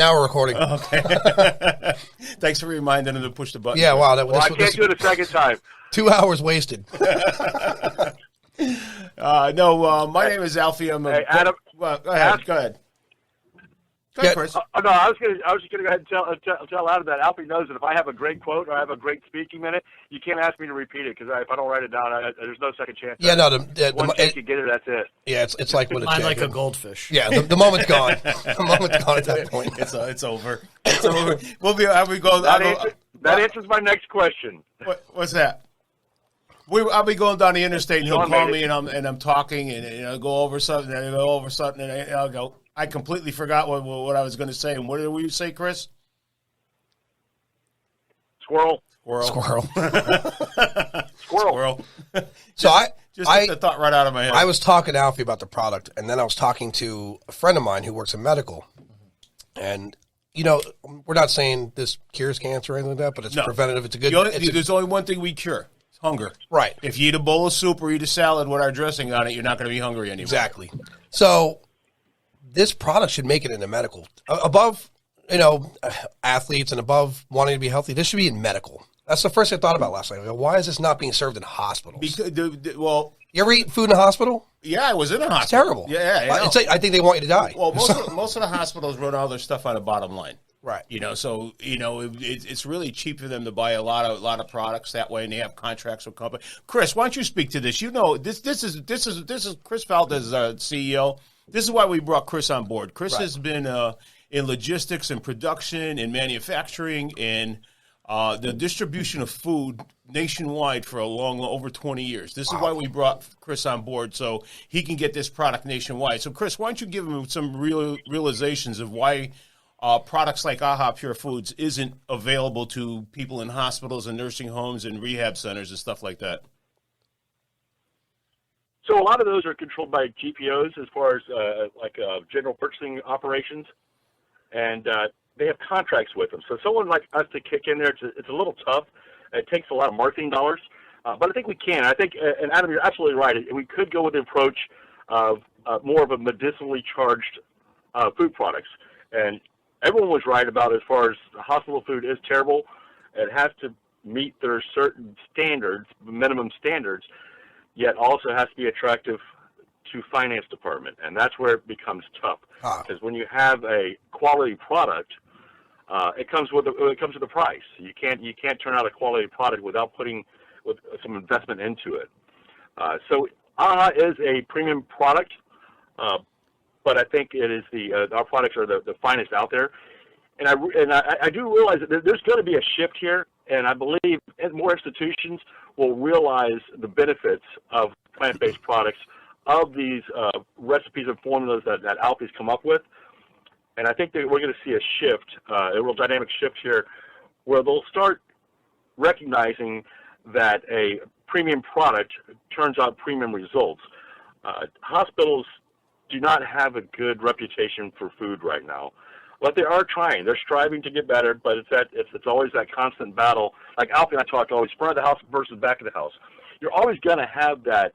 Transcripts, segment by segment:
Now we're recording. Okay. Thanks for reminding him to push the button. Yeah, wow. I can't do it a second time. 2 hours wasted. My name is Alfie. Hey, Adam. Well, go ahead. Go ahead, Chris. No, I was just gonna go ahead and tell Adam that Alfie knows that if I have a great quote or I have a great speaking minute, you can't ask me to repeat it because if I don't write it down, there's no second chance. Yeah, no. One take you get it, that's it. Yeah, it's like when Mine like a goldfish. Yeah, the moment's gone. The moment's gone at that point. It's over. It's over. That answers my next question. What's that? I'll be going down the interstate, and he'll call me, and I'm talking, and I'll go over something, and I'll go. I completely forgot what I was going to say. And what did you say, Chris? Squirrel. Squirrel. So just took the thought right out of my head. I was talking to Alfie about the product, and then I was talking to a friend of mine who works in medical. And, we're not saying this cures cancer or anything like that, but it's preventative. It's a good... There's only one thing we cure. It's hunger. Right. If you eat a bowl of soup or eat a salad with our dressing on it, you're not going to be hungry anymore. Exactly. So this product should make it into medical. Above, athletes and above wanting to be healthy, this should be in medical. That's the first thing I thought about last night. I go, why is this not being served in hospitals? Because, you ever eat food in a hospital? Yeah, I was in a hospital. It's terrible. Yeah. I think they want you to die. Well, most of the hospitals run all their stuff on a bottom line. Right. It's really cheap for them to buy a lot of products that way, and they have contracts with companies. Chris, why don't you speak to this? This is Chris Valdes, CEO. This is why we brought Chris on board. Chris has been in logistics and production and manufacturing and the distribution of food nationwide for over 20 years. This is why we brought Chris on board, so he can get this product nationwide. So, Chris, why don't you give him some realizations of why products like AHA Pure Foods isn't available to people in hospitals and nursing homes and rehab centers and stuff like that? So a lot of those are controlled by GPOs as far as general purchasing operations, and they have contracts with them. So someone like us to kick in there, it's a little tough. It takes a lot of marketing dollars, but I think we can. I think, and Adam, you're absolutely right. We could go with the approach of more of a medicinally charged food products. And everyone was right about as far as hospital food is terrible. It has to meet their certain standards, minimum standards, yet also has to be attractive to finance department, and that's where it becomes tough. Because when you have a quality product, it comes with a price. You can't turn out a quality product without putting some investment into it. So AHA is a premium product, but I think it is our products are the finest out there. And I do realize that there's going to be a shift here, and I believe more institutions will realize the benefits of plant-based products, of these recipes and formulas that Alfie's come up with. And I think that we're going to see a shift, a real dynamic shift here, where they'll start recognizing that a premium product turns out premium results. Hospitals do not have a good reputation for food right now. But they are trying. They're striving to get better, but it's always that constant battle. Like Alfie and I talked always, front of the house versus back of the house. You're always going to have that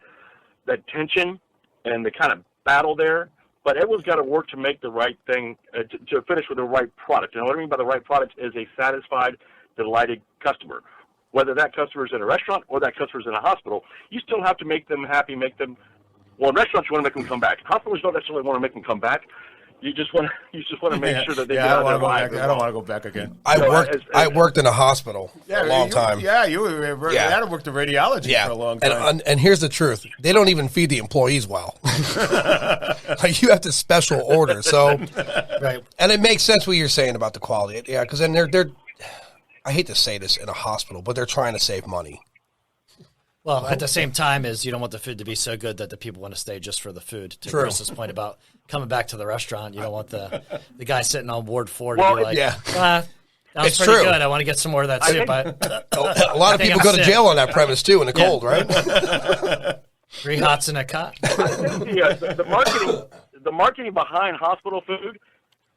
tension and the kind of battle there, but everyone's got to work to make the right thing, to finish with the right product. And what I mean by the right product is a satisfied, delighted customer. Whether that customer is in a restaurant or that customer is in a hospital, you still have to make them happy, well, in restaurants, you want to make them come back. Hospitals don't necessarily want to make them come back. You just want to make sure that they get out of their lives. I don't want to go back again. I worked in a hospital for a long time. Yeah, Adam worked in radiology for a long time. And here's the truth. They don't even feed the employees well. Like, you have to special order. So, right. And it makes sense what you're saying about the quality. Yeah, because then they're I hate to say this in a hospital, but they're trying to save money. Well, at the same time, you don't want the food to be so good that the people want to stay just for the food. To Chris's point about coming back to the restaurant, you don't want the guy sitting on Ward 4 to be like, that was pretty good. I want to get some more of that soup. A lot of people go to jail on that premise, too, in the cold, right? 3 hots in a cot. The marketing behind hospital food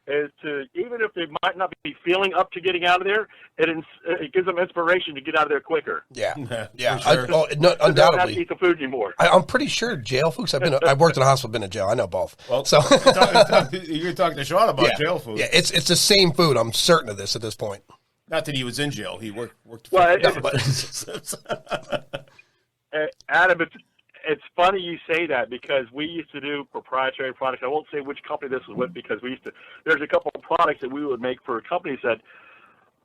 is to, even if they might not be feeling up to getting out of there, it gives them inspiration to get out of there quicker. Yeah. Sure. No, They don't have undoubtedly. to eat the food anymore. I'm pretty sure jail food. I've worked in a hospital, been in jail. I know both. Well, so you're talking to Sean about jail food. Yeah, it's the same food. I'm certain of this at this point. Not that he was in jail. He worked. Well, Adam, it's funny you say that because we used to do proprietary products. I won't say which company this was with because there's a couple of products that we would make for companies that,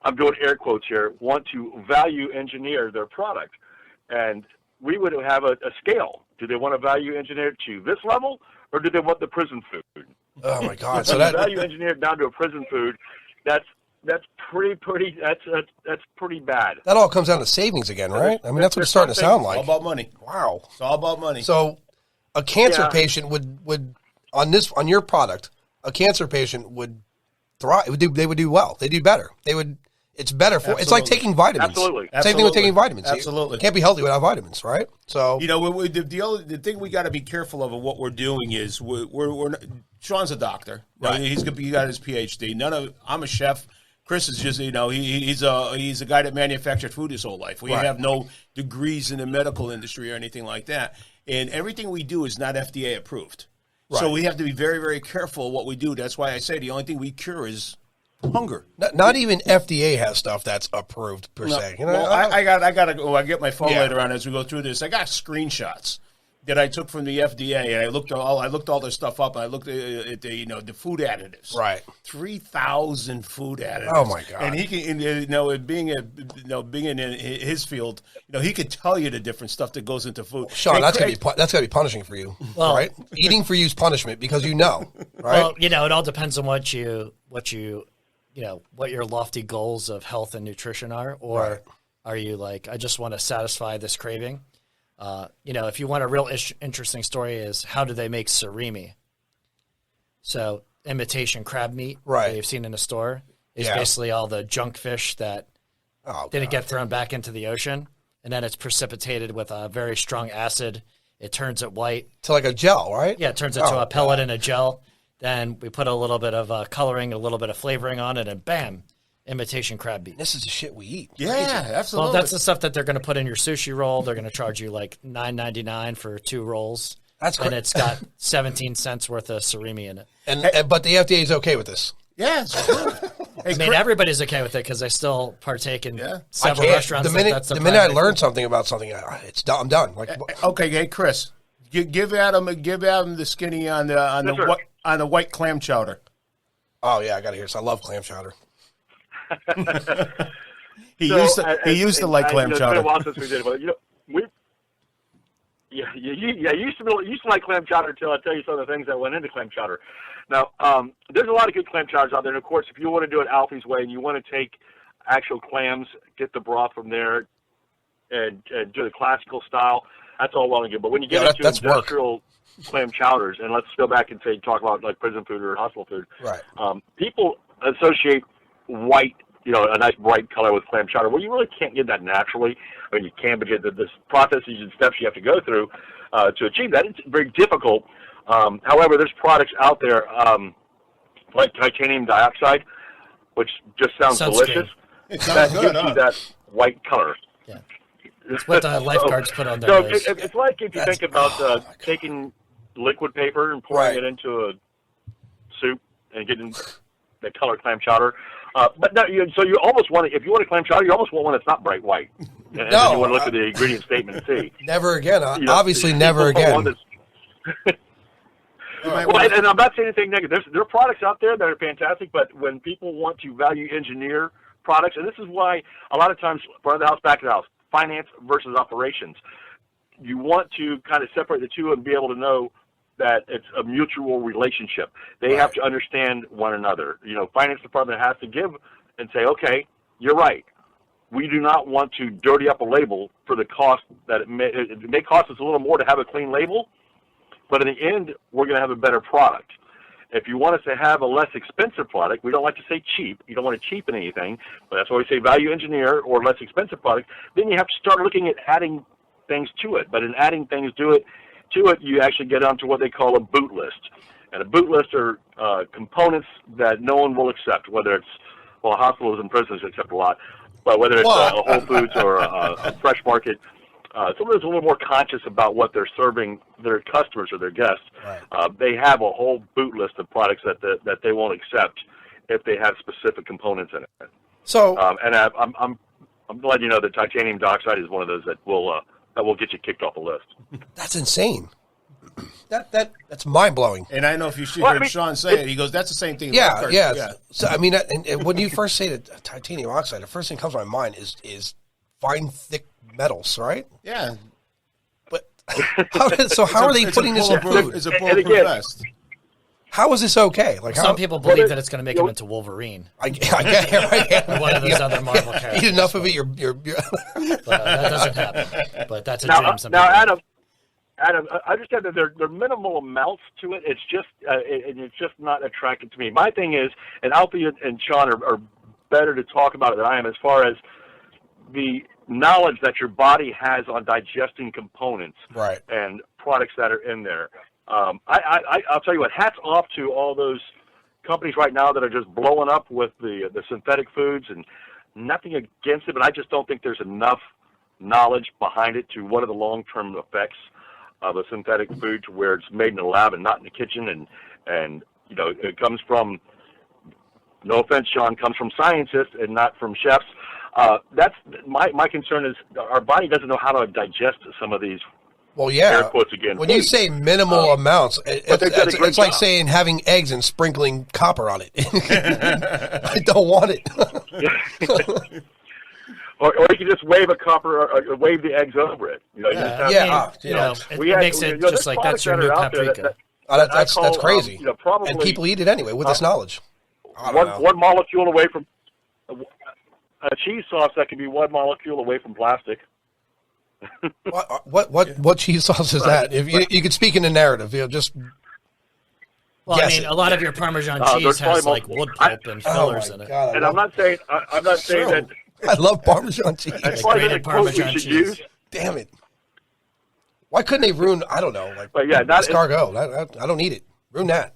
I'm doing air quotes here, want to value engineer their product. And we would have a scale. Do they want to value engineer it to this level or do they want the prison food? Oh my God. So that value engineered down to a prison food, that's pretty bad. That all comes down to savings again, right? I mean, that's what it's starting to sound like. It's all about money. Wow. It's all about money. So a cancer patient would on your product, a cancer patient would thrive. They would do well. They do better. It's better for. It's like taking vitamins. Absolutely. Same thing with taking vitamins. Absolutely. You can't be healthy without vitamins, right? So the thing we got to be careful of what we're doing is we're Sean's a doctor. Right. He got his PhD. I'm a chef. Chris is just, he's a guy that manufactured food his whole life. We have no degrees in the medical industry or anything like that. And everything we do is not FDA approved. Right. So we have to be very, very careful what we do. That's why I say the only thing we cure is hunger. Not even FDA has stuff that's approved per se. Well, I got to go. I get my phone later on as we go through this. I got screenshots that I took from the FDA, and I looked all this stuff up. And I looked at the food additives. Right, 3,000 food additives. Oh my God! And he can, being in his field, he could tell you the different stuff that goes into food. Sean, that's gotta be punishing for you, right? Eating for you is punishment because right? Well, it all depends on what your lofty goals of health and nutrition are, or are you like, I just want to satisfy this craving? If you want a real interesting story is how do they make surimi? So imitation crab meat that you've seen in the store is basically all the junk fish that didn't get thrown back into the ocean. And then it's precipitated with a very strong acid. It turns it white. To like a gel, right? Yeah, it turns it to a pellet in a gel. Then we put a little bit of coloring, a little bit of flavoring on it, and bam, imitation crab meat. This is the shit we eat. Yeah, absolutely. Well, that's the stuff that they're going to put in your sushi roll. They're going to charge you like $9.99 for 2 rolls. That's great. And it's got 17 cents worth of surimi in it. But the FDA is okay with this. Yeah, I mean, everybody's okay with it because I still partake in several restaurants. The minute I learn something about something, I'm done. Okay, hey Chris, give Adam the skinny on the white clam chowder. Oh yeah, I got to hear this. I love clam chowder. He used to like clam chowder. It's been a while since we did it, but you used to like clam chowder until I tell you some of the things that went into clam chowder. Now, there's a lot of good clam chowders out there, and of course, if you want to do it Alfie's way and you want to take actual clams, get the broth from there, and do the classical style, that's all well and good. But when you get into industrial clam chowders, and let's go back and talk about like prison food or hospital food, right? People associate white, a nice bright color with clam chowder. Well, you really can't get that naturally. I mean, you can, but the processes and steps you have to go through to achieve that, it's very difficult. However, there's products out there like titanium dioxide, which just sounds delicious. That gives you that white color. Yeah. It's what the lifeguards put on their nose. It's like if you think about taking liquid paper and pouring it into a soup and getting the color clam chowder. But no, so you almost want to, if you want a clam chowder, you almost want one that's not bright white. And then you want to look at the ingredient statement and see. Never again. Obviously, never again. And I'm not saying anything negative. There are products out there that are fantastic, but when people want to value engineer products, and this is why a lot of times, front of the house, back of the house, finance versus operations, you want to kind of separate the two and be able to know that it's a mutual relationship. They have to understand one another. Finance department has to give and say, okay, you're right. We do not want to dirty up a label for the cost that it may cost us a little more to have a clean label, but in the end, we're going to have a better product. If you want us to have a less expensive product, we don't like to say cheap. You don't want to cheapen anything, but that's why we say value engineer or less expensive product. Then you have to start looking at adding things to it. But in adding things to it, you actually get onto what they call a boot list. And a boot list are components that no one will accept, whether it's, well, hospitals and prisons accept a lot, but whether it's a Whole Foods or a Fresh Market, someone that's a little more conscious about what they're serving their customers or their guests, they have a whole boot list of products that they won't accept if they have specific components in it. So, and I'm letting you know that titanium dioxide is one of those that will get you kicked off the list. That's insane. That's mind blowing. And I know if you heard Sean say it, he goes, "That's the same thing." Yeah. So I mean, and when you first say that titanium oxide, the first thing that comes to my mind is fine, thick metals, right? Yeah. But how are they putting this in food? It's a bulletproof vest. How is this okay? Like some people believe that it's going to make him into Wolverine. I get it. One of those other Marvel characters. Eat enough of it, you're But that doesn't happen. But that's a dream. Some now, Adam, I understand that there are minimal amounts to it. It's just not attractive to me. My thing is, and Alfie and Sean are better to talk about it than I am, as far as the knowledge that your body has on digesting components and products that are in there. I'll tell you what, hats off to all those companies right now that are just blowing up with the synthetic foods, and nothing against it, but I just don't think there's enough knowledge behind it to what are the long-term effects of a synthetic food to where it's made in a lab and not in the kitchen, and you know, it comes from, no offense, Sean, comes from scientists and not from chefs. That's my concern is our body doesn't know how to digest some of these. Well, yeah. Air quotes again. When you say minimal amounts, it's like saying having eggs and sprinkling copper on it. I don't want it. Or you can just wave a copper, or wave the eggs over it. You know, it makes it just like that's your new paprika. That's crazy. And people eat it anyway with this knowledge. One molecule away from a cheese sauce that can be one molecule away from plastic. What cheese sauce is that? If you could speak in the narrative, just. Well, I mean, a lot of your Parmesan cheese has like wood pulp and fillers in it. God, and I'm not saying that. I love Parmesan cheese. That's grated Parmesan cheese. Use. Damn it! Why couldn't they ruin? I don't know. Like, but yeah, not escargot. I don't need it. Ruin that.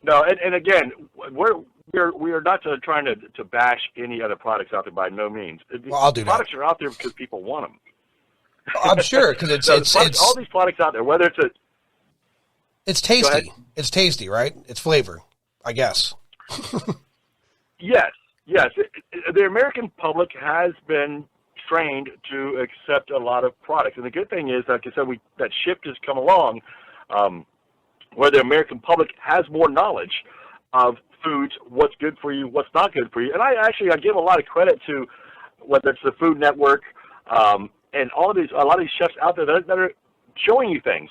No, and again, we are not trying to bash any other products out there by no means. Well, I'll do that. Products are out there because people want them. I'm sure, because it's all these products out there. Whether it's tasty. It's tasty, right? It's flavor, I guess. Yes. The American public has been trained to accept a lot of products, and the good thing is, like I said, that shift has come along, where the American public has more knowledge of foods, what's good for you, what's not good for you. And I give a lot of credit to whether it's the Food Network and a lot of these chefs out there that are showing you things.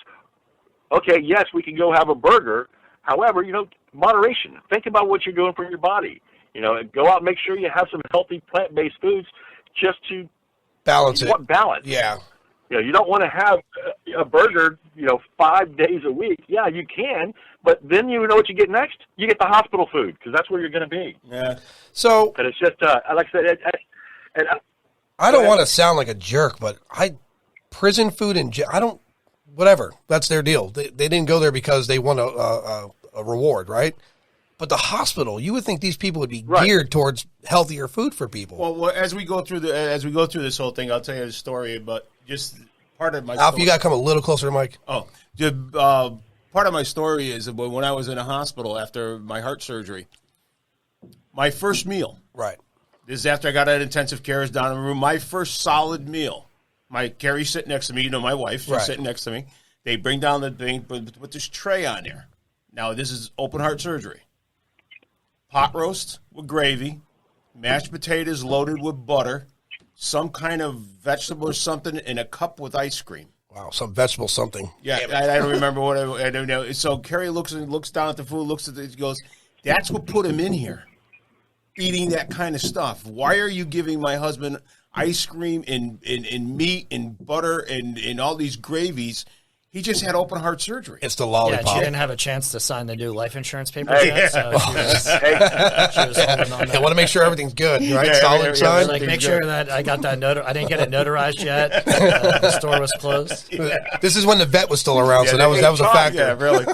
Okay, yes, we can go have a burger. However, moderation. Think about what you're doing for your body. Go out and make sure you have some healthy plant-based foods just to balance it. Balance. Yeah. You don't want to have a burger, 5 days a week. Yeah, you can, but then you know what you get next? You get the hospital food, because that's where you're going to be. Yeah. So, and it's just, like I said, I don't want to sound like a jerk, but prison food whatever. That's their deal. They didn't go there because they want a reward, right? But the hospital, you would think these people would be geared towards healthier food for people. Well, as we go through this whole thing, I'll tell you a story, but just part of my Alf, story. you got to come a little closer to Mike. Oh, part of my story is when I was in a hospital after my heart surgery, my first meal. Right. This is after I got out of intensive care, is down in the room. My first solid meal. Carrie's sitting next to me. My wife, she's sitting next to me. They bring down the thing with this tray on there. Now, this is open heart surgery. Pot roast with gravy, mashed potatoes loaded with butter, some kind of vegetable or something, in a cup with ice cream. Wow, some vegetable something. Yeah, I don't remember what I don't know. So Carrie looks down at the food, looks at it, goes, "That's what put him in here, eating that kind of stuff. Why are you giving my husband ice cream and meat and butter and all these gravies? He just had open heart surgery. It's the lollipop. Yeah, she didn't have a chance to sign the new life insurance papers yet, so she was holding on. They want to make sure everything's good, right? Solid sign. Like, make sure that I got that I didn't get it notarized yet. The store was closed. This is when the vet was still around, so that was a factor. Yeah, really.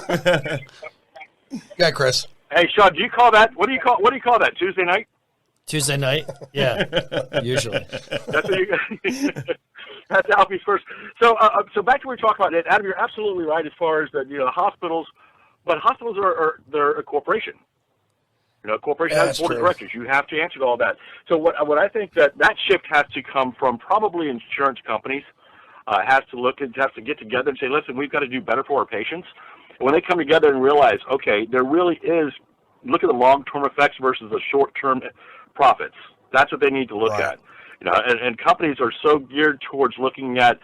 Yeah, Chris. Hey, Sean, do you call that? What do you call that? Tuesday night? Tuesday night? Yeah, usually. That's what you. That's Alfie's first. So back to what we were talking about. Adam, you're absolutely right as far as the hospitals, but hospitals they're a corporation. A corporation has a board of directors. You have to answer to all that. So what I think that shift has to come from probably insurance companies. Has to get together and say, listen, we've got to do better for our patients. And when they come together and realize, okay, there really is, look at the long-term effects versus the short-term profits. That's what they need to look at. And companies are so geared towards looking at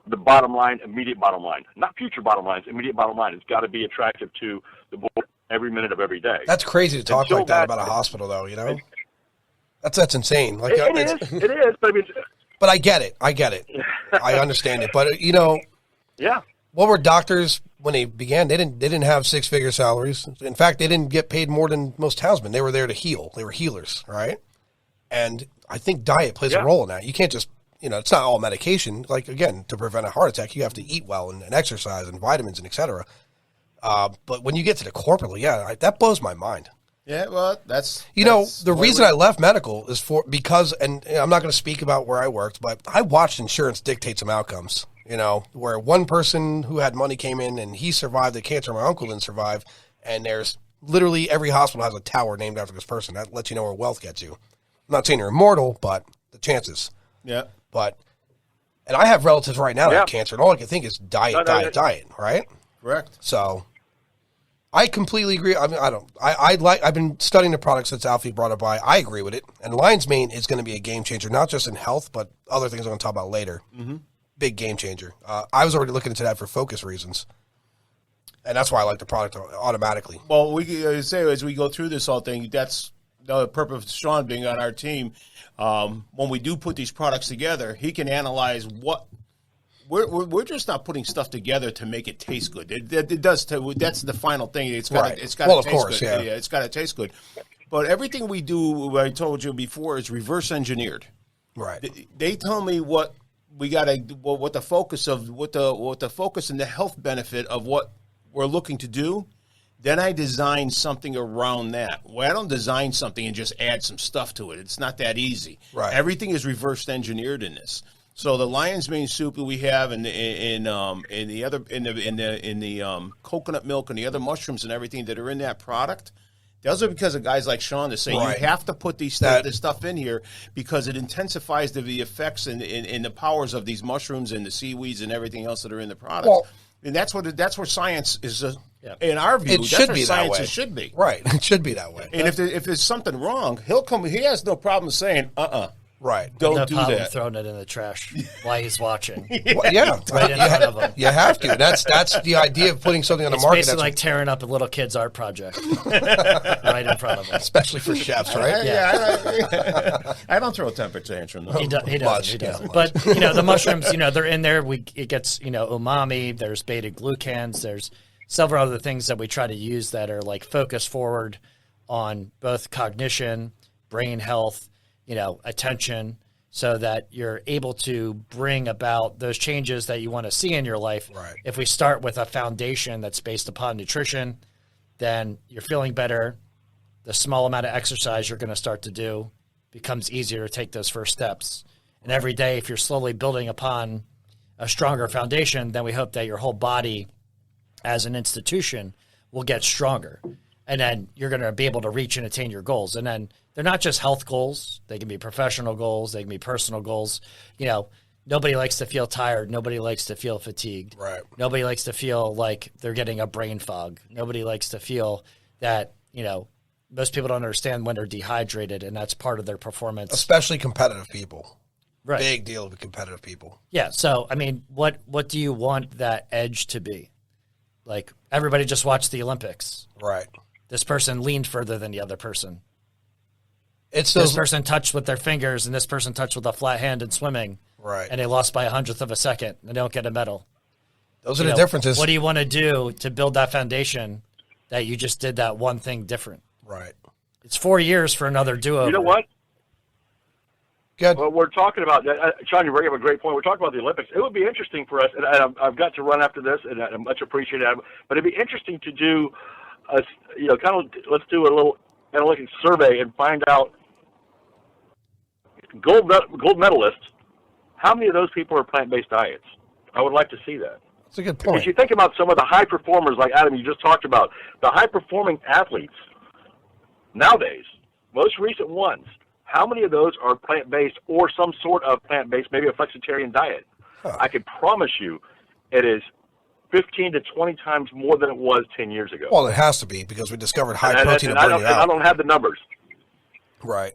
the bottom line, immediate bottom line, not future bottom lines, immediate bottom line. It's got to be attractive to the board every minute of every day. That's crazy to talk like that about a hospital, though. That's insane. Like it is. But I mean. But I get it. I understand it. But yeah. What were doctors when they began? They didn't have six-figure salaries. In fact, they didn't get paid more than most townsmen. They were there to heal. They were healers, right? And I think diet plays a role in that. You can't just, it's not all medication. Like, again, to prevent a heart attack, you have to eat well and exercise and vitamins and et cetera. But when you get to the corporately, that blows my mind. Yeah, well, that's the reason I left medical is because, and I'm not going to speak about where I worked, but I watched insurance dictate some outcomes, where one person who had money came in and he survived the cancer, my uncle didn't survive, and there's literally every hospital has a tower named after this person. That lets you know where wealth gets you. I'm not saying you're immortal, but the chances. Yeah. And I have relatives right now that have cancer, and all I can think is diet, right? Correct. So I completely agree. I mean, I've been studying the product since Alfie brought it by. I agree with it. And Lion's Mane is going to be a game changer, not just in health, but other things I'm going to talk about later. Mm-hmm. Big game changer. I was already looking into that for focus reasons. And that's why I like the product automatically. Well, we say as we go through this whole thing, that's the purpose of Sean being on our team. When we do put these products together, he can analyze what. We're just not putting stuff together to make it taste good. It does. That's the final thing. It's got to taste good. Yeah, it's got to taste good. But everything we do, what I told you before, is reverse engineered. Right. They tell me what we got to, what the focus of, what the focus and the health benefit of what we're looking to do. Then I design something around that. Well, I don't design something and just add some stuff to it. It's not that easy. Right. Everything is reverse engineered in this. So the lion's mane soup that we have, and the coconut milk and the other mushrooms and everything that are in that product, those are because of guys like Sean that say you have to put this stuff in here because it intensifies the effects and the powers of these mushrooms and the seaweeds and everything else that are in the product. Well, and that's where science is. In our view, it should be science that way. It should be right. It should be that way. And if there's something wrong, he'll come. He has no problem saying, Right. Don't do that. Throwing it in the trash while he's watching. Yeah. Right in front of him. You have to. That's the idea of putting something on the market. It's basically like tearing up a little kid's art project right in front of him. Especially for chefs, right? Yeah. I don't throw a temper tantrum. He doesn't. But, the mushrooms, they're in there. It gets, umami. There's beta-glucans. There's several other things that we try to use that are like focus forward on both cognition, brain health, attention, so that you're able to bring about those changes that you want to see in your life. Right. If we start with a foundation that's based upon nutrition, then you're feeling better. The small amount of exercise you're going to start to do becomes easier to take those first steps. And every day, if you're slowly building upon a stronger foundation, then we hope that your whole body as an institution will get stronger. And then you're going to be able to reach and attain your goals. And then they're not just health goals. They can be professional goals. They can be personal goals. Nobody likes to feel tired. Nobody likes to feel fatigued. Right. Nobody likes to feel like they're getting a brain fog. Nobody likes to feel that, most people don't understand when they're dehydrated, and that's part of their performance. Especially competitive people. Right. Big deal with competitive people. Yeah. So, what do you want that edge to be? Like, everybody just watched the Olympics. Right. This person leaned further than the other person. This person touched with their fingers, and this person touched with a flat hand in swimming. Right. And they lost by 100th of a second, and they don't get a medal. Those are the differences. What do you want to do to build that foundation that you just did that one thing different? Right. It's 4 years for another do-over. You know what? Good. Well, we're talking about, Sean, you bring up a great point. We're talking about the Olympics. It would be interesting for us, and I've got to run after this, and I much appreciate it, but it'd be interesting to do, let's do a little analytics survey and find out gold medalists, how many of those people are plant-based diets? I would like to see that. That's a good point. If you think about some of the high performers, like Adam, you just talked about, the high-performing athletes nowadays, most recent ones, how many of those are plant-based or some sort of plant-based, maybe a flexitarian diet? Huh. I can promise you it is 15 to 20 times more than it was 10 years ago. Well, it has to be because we discovered high protein and I don't have the numbers. Right.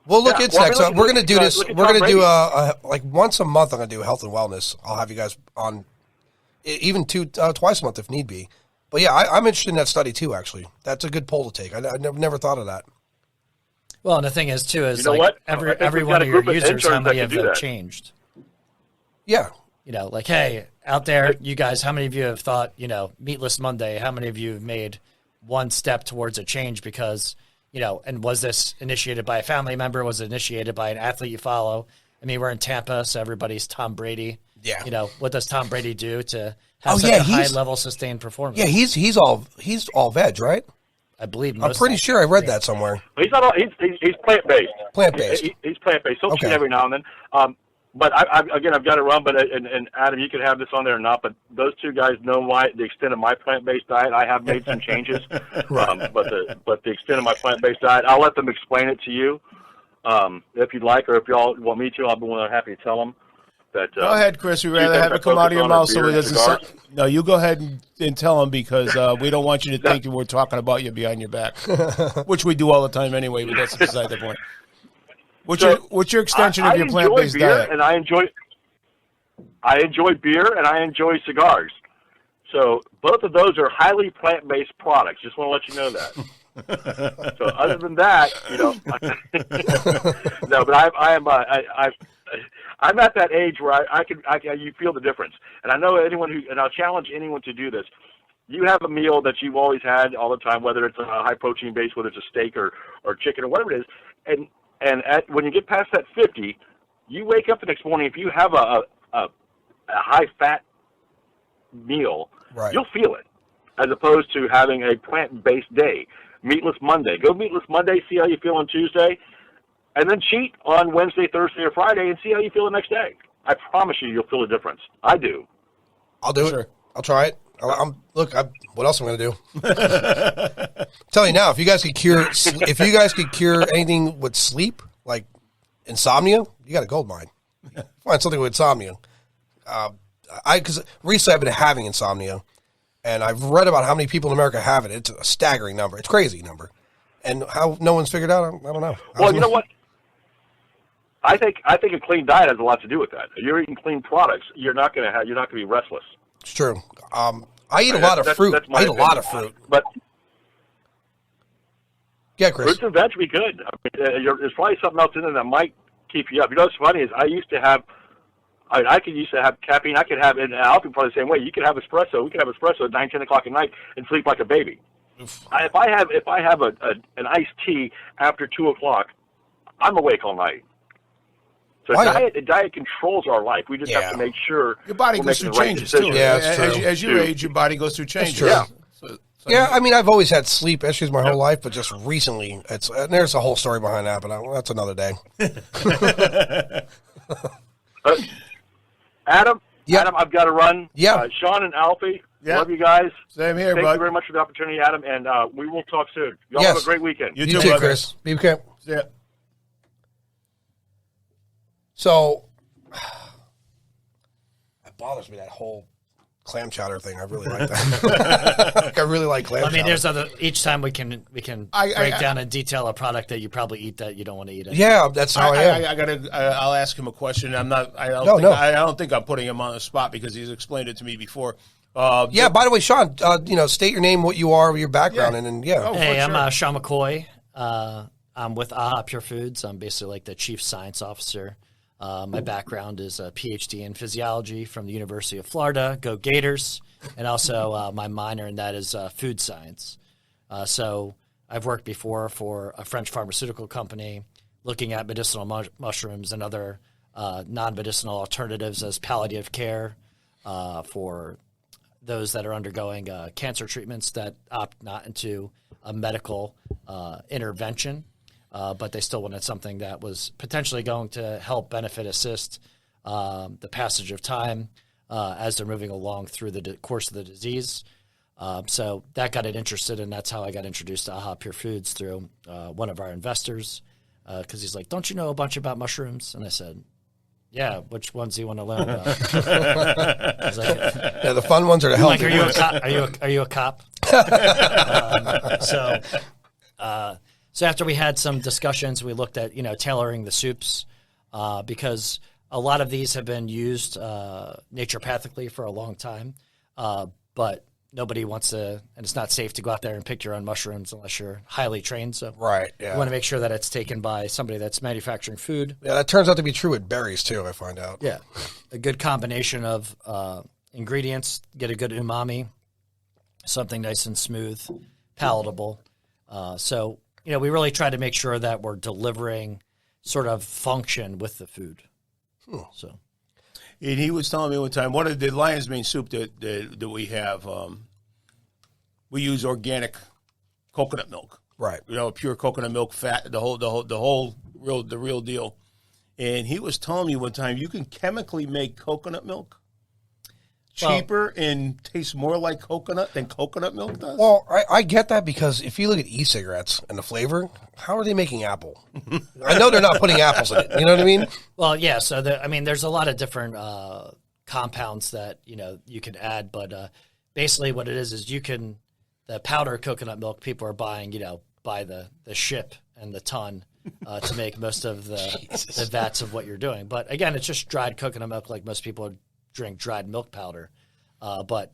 We'll look into that. So we're going to do this. We're going to do like once a month. I'm going to do health and wellness. I'll have you guys on, even twice a month if need be. But yeah, I'm interested in that study too. Actually, that's a good poll to take. I never thought of that. Well, and the thing is too is you know like what? every one of your users, how many of them changed? Yeah. Like, hey, out there, you guys, how many of you have thought, Meatless Monday? How many of you have made one step towards a change because, and was this initiated by a family member? Was it initiated by an athlete you follow? I mean, we're in Tampa, so everybody's Tom Brady. Yeah. What does Tom Brady do to have such a high level sustained performance? Yeah, he's all veg, right? I believe. I'm pretty sure I read that somewhere. He's not all. He's plant-based. Plant-based. He's plant-based. He'll cheat every now and then. But I've got to run. But and Adam, you can have this on there or not. But those two guys know the extent of my plant-based diet. I have made some changes. But the extent of my plant-based diet, I'll let them explain it to you if you'd like, or if y'all want me to. I'll be more than happy to tell them. That, go ahead, Chris. We'd rather have it come out of your mouth so it doesn't. No, you go ahead and tell them because we don't want you to think that we're talking about you behind your back, which we do all the time anyway. But that's beside the point. What's your extension of your plant-based diet? And I enjoy beer and I enjoy cigars. So both of those are highly plant-based products. Just want to let you know that. So other than that, no. But I'm at that age where you feel the difference. And I know and I'll challenge anyone to do this. You have a meal that you've always had all the time, whether it's a high protein base, whether it's a steak or chicken or whatever it is. And when you get past that 50, you wake up the next morning, if you have a high fat meal, right, you'll feel it, as opposed to having a plant-based day. Meatless Monday. Go Meatless Monday, see how you feel on Tuesday. And then cheat on Wednesday, Thursday, or Friday and see how you feel the next day. I promise you'll feel a difference. I do. I'll do it. I'll try it. What else am I going to do? I'm telling you now, if you guys could cure anything with sleep, like insomnia, you got a gold mine. Find something with insomnia. Because recently I've been having insomnia, and I've read about how many people in America have it. It's a staggering number. It's a crazy number. And how no one's figured out, I don't know. Well, you know what? I think a clean diet has a lot to do with that. If you're eating clean products, you're not going to be restless. It's true. I eat a lot of fruit. I eat a lot of fruit. But yeah, Chris. Fruits and veg would be good. There's probably something else in there that might keep you up. You know what's funny is I used to have caffeine. I could have, and Alfie probably the same way. You could have espresso. We could have espresso at 9, 10 o'clock at night and sleep like a baby. If I have an iced tea after 2 o'clock, I'm awake all night. So diet controls our life. We just have to make sure your body goes through changes too. Yeah, that's true. As you age, your body goes through changes. Yeah. Yeah, I mean, I've always had sleep issues my whole life, but just recently, there's a whole story behind that, but that's another day. Adam, I've got to run. Yeah. Sean and Alfie, love you guys. Same here, Thank you very much for the opportunity, Adam, and we will talk soon. Y'all have a great weekend. You too, Chris. Be okay. Yeah. So, it bothers me, that whole clam chowder thing. I really like that. I really like clam chowder. There's each time we can break down and detail a product that you probably eat that you don't want to eat. Yeah, that's how I am. I'll ask him a question. I don't think I'm putting him on the spot because he's explained it to me before. By the way, Sean, state your name, what you are, your background, and Hey, I'm Sean McCoy. I'm with AHA Pure Foods. I'm basically like the chief science officer. My background is a PhD in physiology from the University of Florida. Go Gators! And also my minor in that is food science. So I've worked before for a French pharmaceutical company looking at medicinal mushrooms and other non-medicinal alternatives as palliative care for those that are undergoing cancer treatments that opt not into a medical intervention, but they still wanted something that was potentially going to help benefit, assist the passage of time as they're moving along through the course of the disease. So that got it interested, and that's how I got introduced to AHA Pure Foods through one of our investors, because he's like, "Don't you know a bunch about mushrooms?" And I said, "Yeah, which ones do you want to learn about?" I was like, yeah, the fun ones are the healthy like, ones. Are you a cop? So after we had some discussions, we looked at tailoring the soups because a lot of these have been used naturopathically for a long time, but nobody wants to, and it's not safe to go out there and pick your own mushrooms unless you're highly trained. So right, yeah. You want to make sure that it's taken by somebody that's manufacturing food. Yeah, that turns out to be true with berries too, I find out. Yeah, a good combination of ingredients, get a good umami, something nice and smooth, palatable. So we really try to make sure that we're delivering sort of function with the food. So. And he was telling me one time, one of the lion's mane soup that we have, we use organic coconut milk, right? Pure coconut milk, fat, the real deal. And he was telling me one time, you can chemically make coconut milk cheaper and tastes more like coconut than coconut milk does. Well, I get that, because if you look at e-cigarettes and the flavor, how are they making apple? I know they're not putting apples in it. You know what I mean? Well, yeah. So there's a lot of different compounds that you can add, but basically what it is the powdered coconut milk people are buying by the ship and the ton to make most of the vats of what you're doing. But again, it's just dried coconut milk, like most people drink dried milk powder. But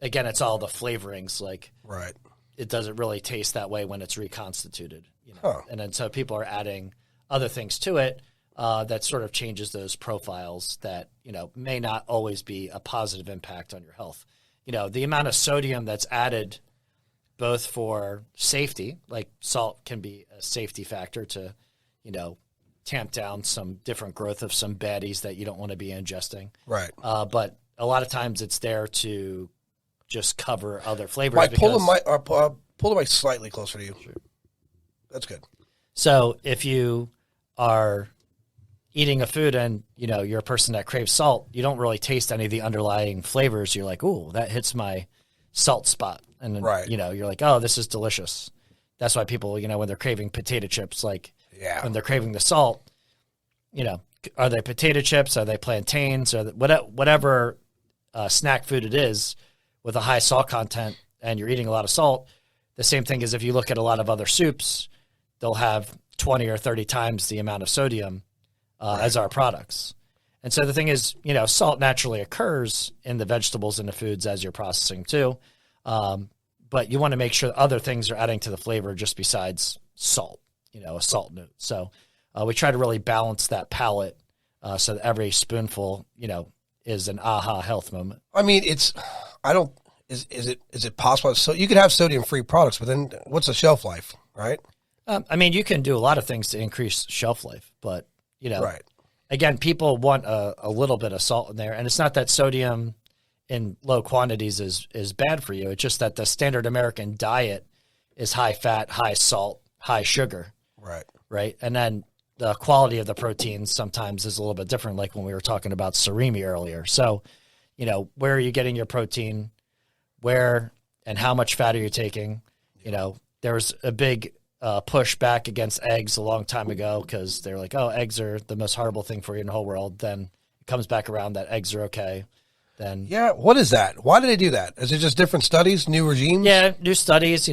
again, it's all the flavorings. Like, right. It doesn't really taste that way when it's reconstituted. Huh. And then so people are adding other things to it that sort of changes those profiles that may not always be a positive impact on your health. The amount of sodium that's added, both for safety, like salt can be a safety factor to tamp down some different growth of some baddies that you don't want to be ingesting. Right. But a lot of times it's there to just cover other flavors. Right. Pull the mic slightly closer to you. Sure. That's good. So if you are eating a food and you're a person that craves salt, you don't really taste any of the underlying flavors. You're like, "Ooh, that hits my salt spot," and then, right. You're like, "Oh, this is delicious." That's why people, when they're craving potato chips, like. Yeah. When they're craving the salt, are they potato chips? Are they plantains? Or whatever snack food it is with a high salt content, and you're eating a lot of salt, the same thing as if you look at a lot of other soups, they'll have 20 or 30 times the amount of sodium as our products. And so the thing is, salt naturally occurs in the vegetables and the foods as you're processing too. But you want to make sure other things are adding to the flavor just besides salt. A salt note. So we try to really balance that palate so that every spoonful, is an aha health moment. I mean, is it possible? So you could have sodium-free products, but then what's the shelf life, right? I mean, you can do a lot of things to increase shelf life, but, right. Again, people want a little bit of salt in there. And it's not that sodium in low quantities is bad for you. It's just that the standard American diet is high fat, high salt, high sugar. Right. Right. And then the quality of the proteins sometimes is a little bit different, like when we were talking about surimi earlier. So, where are you getting your protein? Where and how much fat are you taking? There was a big push back against eggs a long time ago because they're like, "Oh, eggs are the most horrible thing for you in the whole world." Then it comes back around that eggs are okay. Then yeah, what is that? Why do they do that? Is it just different studies, new regimes? Yeah, new studies,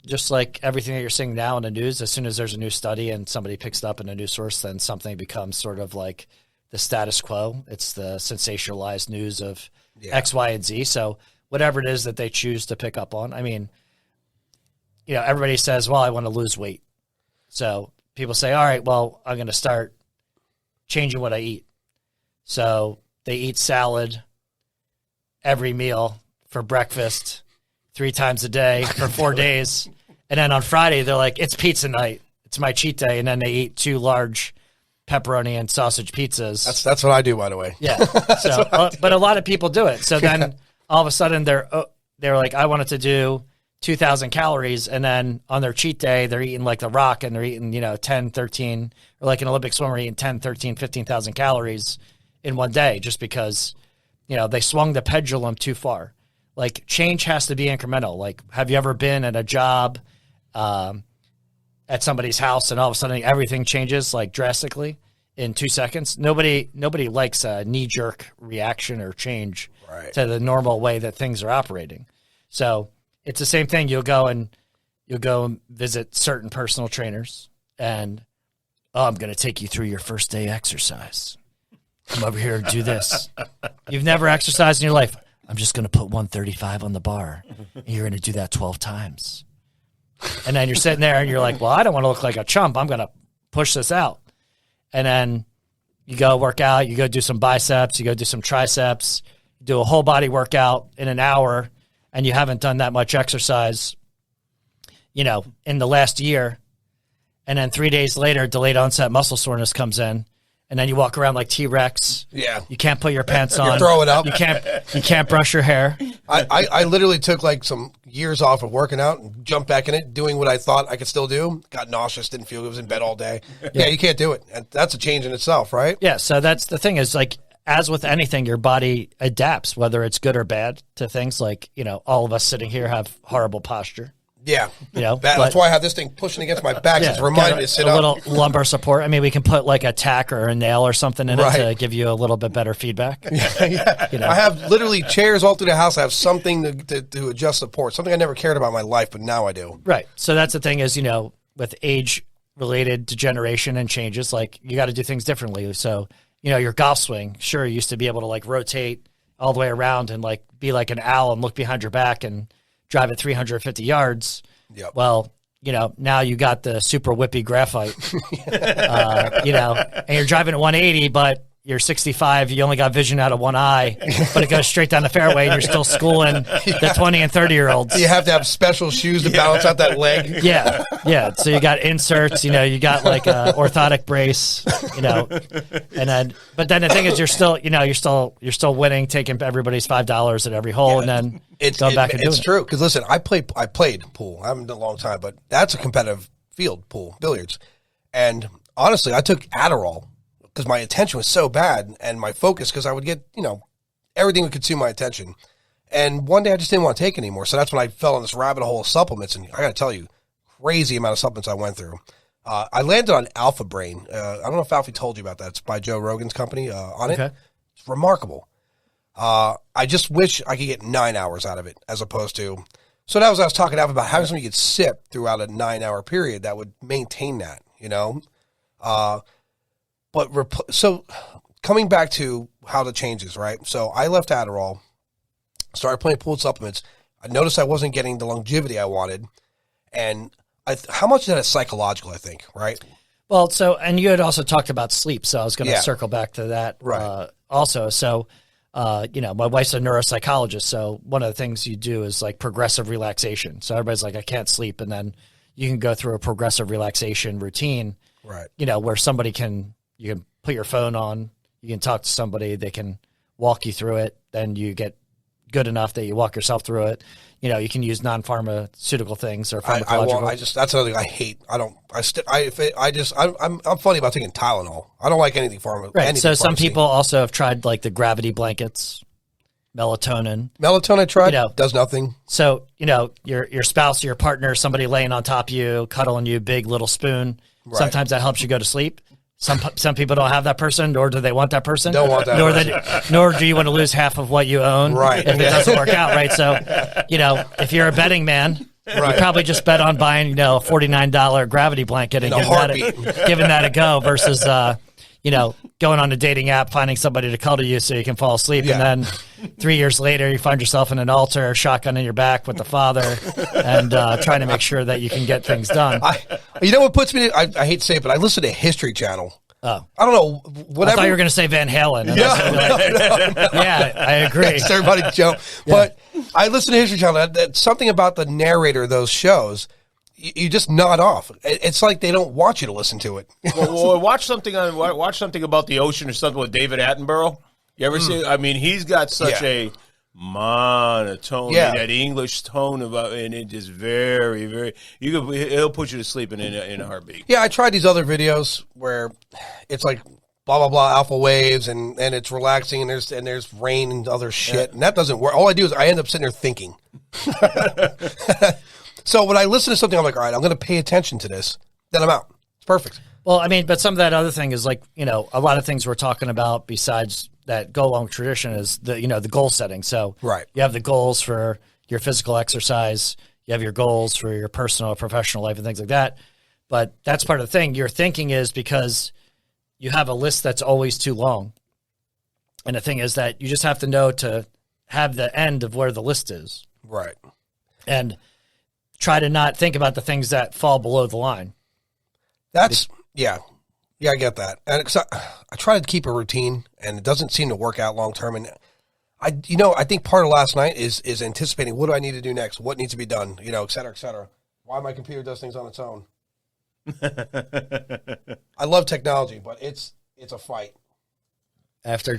just like everything that you're seeing now in the news, as soon as there's a new study and somebody picks it up in a news source, then something becomes sort of like the status quo. It's the sensationalized news of X, Y, and Z. So whatever it is that they choose to pick up on. I mean, everybody says, "Well, I want to lose weight." So people say, "All right, well, I'm going to start changing what I eat. So they eat salad every meal for breakfast 3 times a day for 4 days. And then on Friday, they're like, it's pizza night. It's my cheat day. And then they eat 2 large pepperoni and sausage pizzas. That's what I do, by the way. Yeah. So, but a lot of people do it. So then all of a sudden they're like, I wanted to do 2,000 calories. And then on their cheat day, they're eating like The Rock and they're eating, 10, 13, or like an Olympic swimmer eating 10, 13, 15,000 calories in one day just because, they swung the pendulum too far. Like change has to be incremental. Like, have you ever been at a job at somebody's house and all of a sudden everything changes like drastically in 2 seconds? Nobody likes a knee-jerk reaction or change to the normal way that things are operating. So it's the same thing. You'll go and visit certain personal trainers and, I'm going to take you through your first day exercise. Come over here and do this. You've never exercised in your life. I'm just going to put 135 on the bar. And you're going to do that 12 times. And then you're sitting there and you're like, well, I don't want to look like a chump. I'm going to push this out. And then you go work out. You go do some biceps. You go do some triceps. You do a whole body workout in an hour. And you haven't done that much exercise, in the last year. And then 3 days later, delayed onset muscle soreness comes in. And then you walk around like T-Rex. Yeah. You can't put your pants on. You throw it up. You can't brush your hair. I literally took like some years off of working out and jumped back in it, doing what I thought I could still do. Got nauseous, didn't feel good, was in bed all day. Yeah, you can't do it. And that's a change in itself, right? Yeah, so that's the thing is like, as with anything, your body adapts, whether it's good or bad, to things like, all of us sitting here have horrible posture. Yeah. That's why I have this thing pushing against my back. It's reminding me to sit up. A little lumbar support. I mean, we can put like a tack or a nail or something in it to give you a little bit better feedback. Yeah. I have literally chairs all through the house. I have something to adjust support, something I never cared about in my life, but now I do. Right. So that's the thing is, with age-related degeneration and changes, like you got to do things differently. So, your golf swing, sure, you used to be able to like rotate all the way around and like be like an owl and look behind your back and drive it 350 yards. Yep. Well, now you got the super whippy graphite, and you're driving at 180, but you're 65. You only got vision out of one eye, but it goes straight down the fairway and you're still schooling the 20 and 30 year olds. You have to have special shoes to balance out that leg. Yeah. Yeah. So you got inserts, you got like a orthotic brace, but then the thing is you're still winning, taking everybody's $5 at every hole and then going back and doing it. It's true. Cause listen, I played pool. I haven't done it a long time, but that's a competitive field, pool, billiards. And honestly, I took Adderall because my attention was so bad and my focus, because I would get, everything would consume my attention. And one day I just didn't want to take it anymore. So that's when I fell in this rabbit hole of supplements. And I got to tell you, crazy amount of supplements I went through. I landed on Alpha Brain. I don't know if Alfie told you about that. It's by Joe Rogan's company on it. It's remarkable. I just wish I could get 9 hours out of it as opposed to. So that was, I was talking to Alfie about having something you could sip throughout a 9 hour period that would maintain that, so coming back to how the changes, right? So I left Adderall, started playing pool supplements. I noticed I wasn't getting the longevity I wanted. And how much of that is psychological, I think, right? Well, and you had also talked about sleep. So I was going to circle back to that also. So, my wife's a neuropsychologist. So one of the things you do is like progressive relaxation. So everybody's like, I can't sleep. And then you can go through a progressive relaxation routine, where you can put your phone on, you can talk to somebody, they can walk you through it, then you get good enough that you walk yourself through it. You can use non-pharmaceutical things or pharmacological. That's another thing I hate. I'm funny about taking Tylenol. I don't like anything pharma. Right. So some people also have tried like the gravity blankets, melatonin. Melatonin I tried, does nothing. So, your spouse or your partner, somebody laying on top of you, cuddling you, big little spoon. Right. Sometimes that helps you go to sleep. Some people don't have that person, nor do they want that person. Don't want that person. Nor do you want to lose half of what you own if it doesn't work out, right? So, if you're a betting man, you probably just bet on buying, a $49 gravity blanket and giving that a go versus, going on a dating app, finding somebody to cuddle you so you can fall asleep. Yeah. And then 3 years later, you find yourself in an altar, shotgun in your back with the father and trying to make sure that you can get things done. You know what puts me, I hate to say it, but I listen to History Channel I don't know. Whatever. I thought you were going to say Van Halen. No. Yeah, I agree. Thanks, everybody jump. Yeah. But I listen to History Channel. That's something about the narrator of those shows. You just nod off. It's like they don't want you to listen to it. Well, watch something about the ocean or something with David Attenborough. You ever see? I mean, he's got such a monotone, that English tone about, and it is very, very. It'll put you to sleep in a heartbeat. Yeah, I tried these other videos where it's like blah blah blah alpha waves, and it's relaxing, and there's rain and other shit, and that doesn't work. All I do is I end up sitting there thinking. So when I listen to something, I'm like, all right, I'm going to pay attention to this. Then I'm out. It's perfect. Well, I mean, but some of that other thing is like, a lot of things we're talking about besides that go along tradition is the goal setting. So you have the goals for your physical exercise, you have your goals for your personal, professional life and things like that. But that's part of the thing. Your thinking is because you have a list that's always too long. And the thing is that you just have to know to have the end of where the list is. Right. And try to not think about the things that fall below the line. That's, I get that. And I try to keep a routine, and it doesn't seem to work out long term. And I think part of last night is anticipating what do I need to do next, what needs to be done, et cetera, et cetera. Why my computer does things on its own. I love technology, but it's a fight. After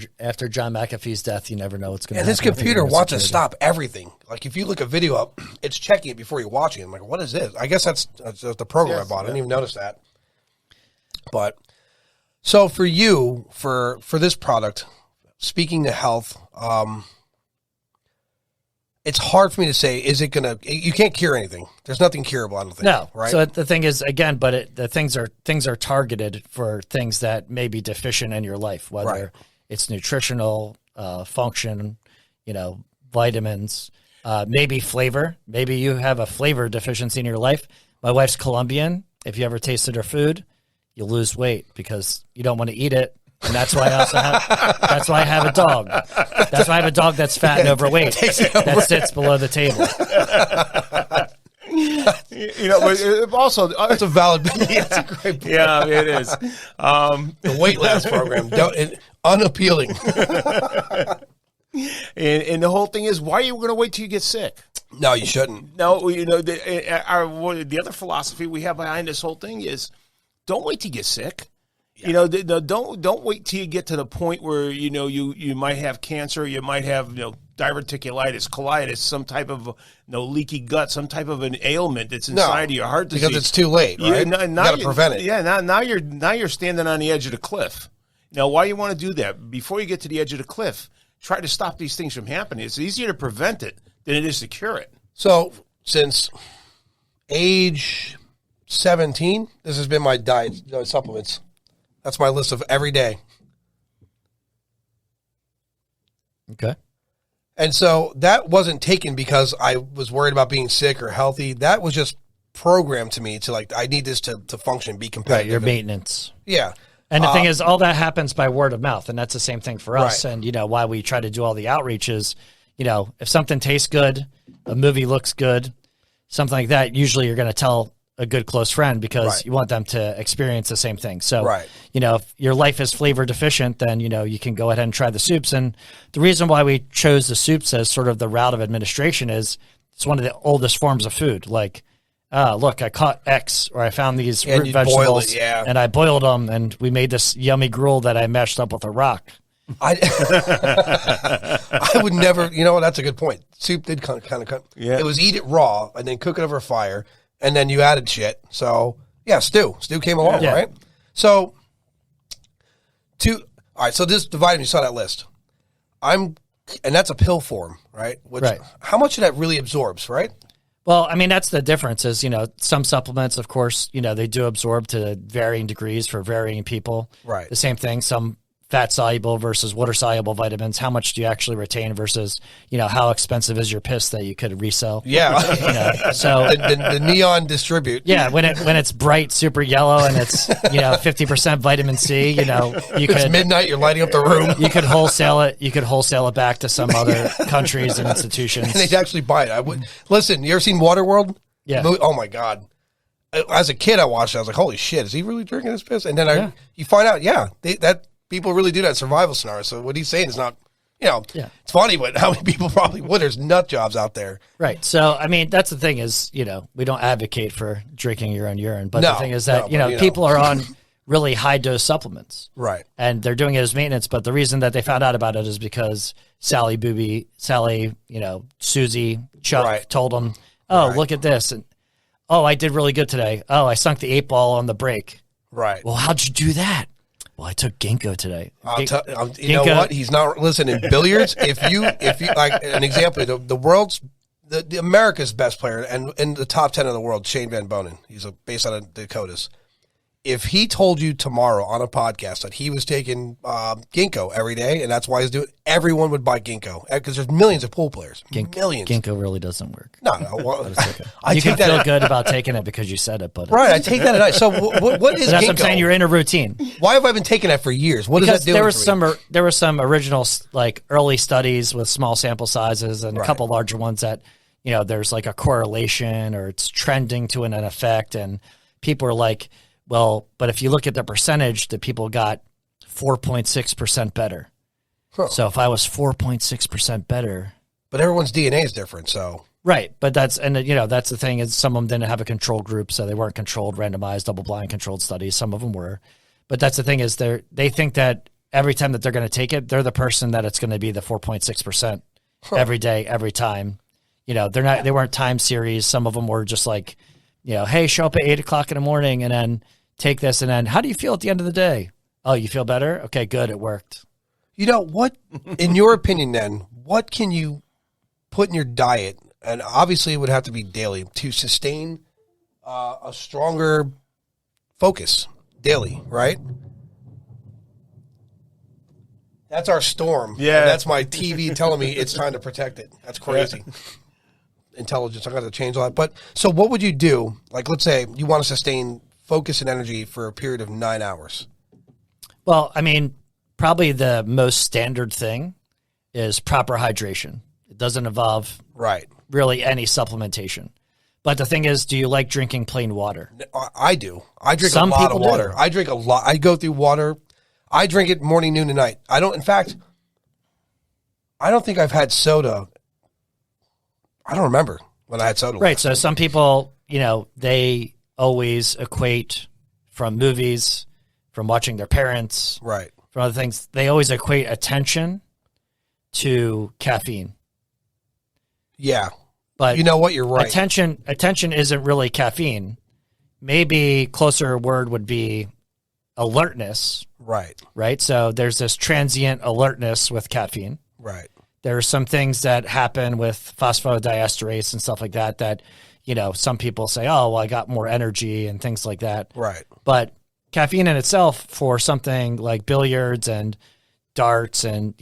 John McAfee's death, you never know what's going to happen. And this computer wants to stop everything. Like if you look a video up, it's checking it before you're watching it. I'm like, what is this? I guess that's the program I bought. I didn't even notice that. But so for you, for this product, speaking to health, it's hard for me to say, is it going to, you can't cure anything. There's nothing curable, I don't think. No. Right. So the thing is, again, but the things are targeted for things that may be deficient in your life, whether it's nutritional, function, vitamins, maybe flavor. Maybe you have a flavor deficiency in your life. My wife's Colombian. If you ever tasted her food, you'll lose weight because you don't want to eat it. And that's why that's why I have a dog. That's why I have a dog that's fat and overweight that sits below the table. But also that's a valid. That's a great point. Yeah, it is. The weight loss program, unappealing. And the whole thing is, why are you going to wait till you get sick? No, you shouldn't. No, the other philosophy we have behind this whole thing is, don't wait till you get sick. Yeah. Don't wait till you get to the point where you might have cancer, you might have diverticulitis, colitis, some type of leaky gut, some type of an ailment that's inside of your heart disease. Because it's too late, right? You got to prevent it. Yeah, now you're standing on the edge of the cliff. Now, why you want to do that? Before you get to the edge of the cliff, try to stop these things from happening. It's easier to prevent it than it is to cure it. So, since age 17, this has been my diet, supplements. That's my list of every day. Okay. And so that wasn't taken because I was worried about being sick or healthy. That was just programmed to me to I need this to function, be competitive. Right, your maintenance. Yeah. And the thing is, all that happens by word of mouth, and that's the same thing for us. Right. And, why we try to do all the outreaches, if something tastes good, a movie looks good, something like that, usually you're going to tell a good close friend because you want them to experience the same thing. So, if your life is flavor deficient, then, you can go ahead and try the soups. And the reason why we chose the soups as sort of the route of administration is it's one of the oldest forms of food. Like, look, I caught X, or I found these root vegetables and I boiled them and we made this yummy gruel that I mashed up with a rock. I would never, that's a good point. Soup did kind of cut. Yeah. It was eat it raw and then cook it over fire. And then you added shit. So, stew. Stew came along, right? So, all right, so this, the vitamins, you saw that list. And that's a pill form, right? How much of that really absorbs, right? Well, I mean, that's the difference is, some supplements, of course, they do absorb to varying degrees for varying people. Right. The same thing, some fat soluble versus water soluble vitamins. How much do you actually retain versus, how expensive is your piss that you could resell? Yeah. So the neon distribute. Yeah. When it's bright, super yellow and it's, 50% vitamin C, you it's could midnight, you're lighting up the room. You could wholesale it. You could wholesale it back to some other countries and institutions. And they'd actually buy it. Listen, you ever seen Waterworld? Yeah. Oh my God. as a kid, I watched it. I was like, holy shit, is he really drinking this piss? And then you find out, that people really do that survival scenario. So what he's saying is not, it's funny, but how many people probably would? There's nut jobs out there. Right. So, I mean, that's the thing is, we don't advocate for drinking your own urine. But the thing is that, people are on really high dose supplements. Right. And they're doing it as maintenance. But the reason that they found out about it is because Sally, Susie, Chuck told them, look at this. And, I did really good today. Oh, I sunk the 8-ball on the break. Right. Well, how'd you do that? Well, I took ginkgo today. You know what? He's not listening. Billiards. If you like an example, the America's best player and in the top 10 of the world, Shane Van Bonen. He's based out of Dakotas. If he told you tomorrow on a podcast that he was taking ginkgo every day and that's why he's doing it, everyone would buy ginkgo because there's millions of pool players. Millions. Ginkgo really doesn't work. No. Well, you can feel good about taking it because you said it, but right, I take that at night. So what is that's ginkgo? What I'm saying. You're in a routine. Why have I been taking that for years? What because is that doing? There were some original early studies with small sample sizes and a couple larger ones that there's like a correlation or it's trending to an effect, and people are like, well, but if you look at the percentage that people got 4.6% better. Huh. So if I was 4.6% better. But everyone's DNA is different, so. Right. But that's the thing is some of them didn't have a control group, so they weren't controlled, randomized, double-blind controlled studies. Some of them were. But that's the thing is they think that every time that they're going to take it, they're the person that it's going to be the 4.6% every day, every time. They weren't time series. Some of them were just like, hey, show up at 8 o'clock in the morning and then take this, and then how do you feel at the end of the day? Oh, you feel better? Okay, good, it worked. What, in your opinion then, what can you put in your diet, and obviously it would have to be daily, to sustain a stronger focus daily, right? That's our storm. Yeah. And that's my TV telling me it's time to protect it. That's crazy. Intelligence, I got to change all that. But, so what would you do? Like, let's say you want to sustain focus and energy for a period of 9 hours. Well, I mean, probably the most standard thing is proper hydration. It doesn't involve really any supplementation. But the thing is, do you like drinking plain water? I do. I drink a lot of water. I drink a lot. I go through water. I drink it morning, noon, and night. In fact, I don't think I've had soda. I don't remember when I had soda. Right. So some people, they always equate from movies, from watching their parents, from other things. They always equate attention to caffeine. Yeah. But you know what? You're right. Attention isn't really caffeine. Maybe closer word would be alertness. Right. So there's this transient alertness with caffeine. Right. There are some things that happen with phosphodiesterase and stuff like that, some people say, oh, well, I got more energy and things like that. Right. But caffeine in itself for something like billiards and darts and,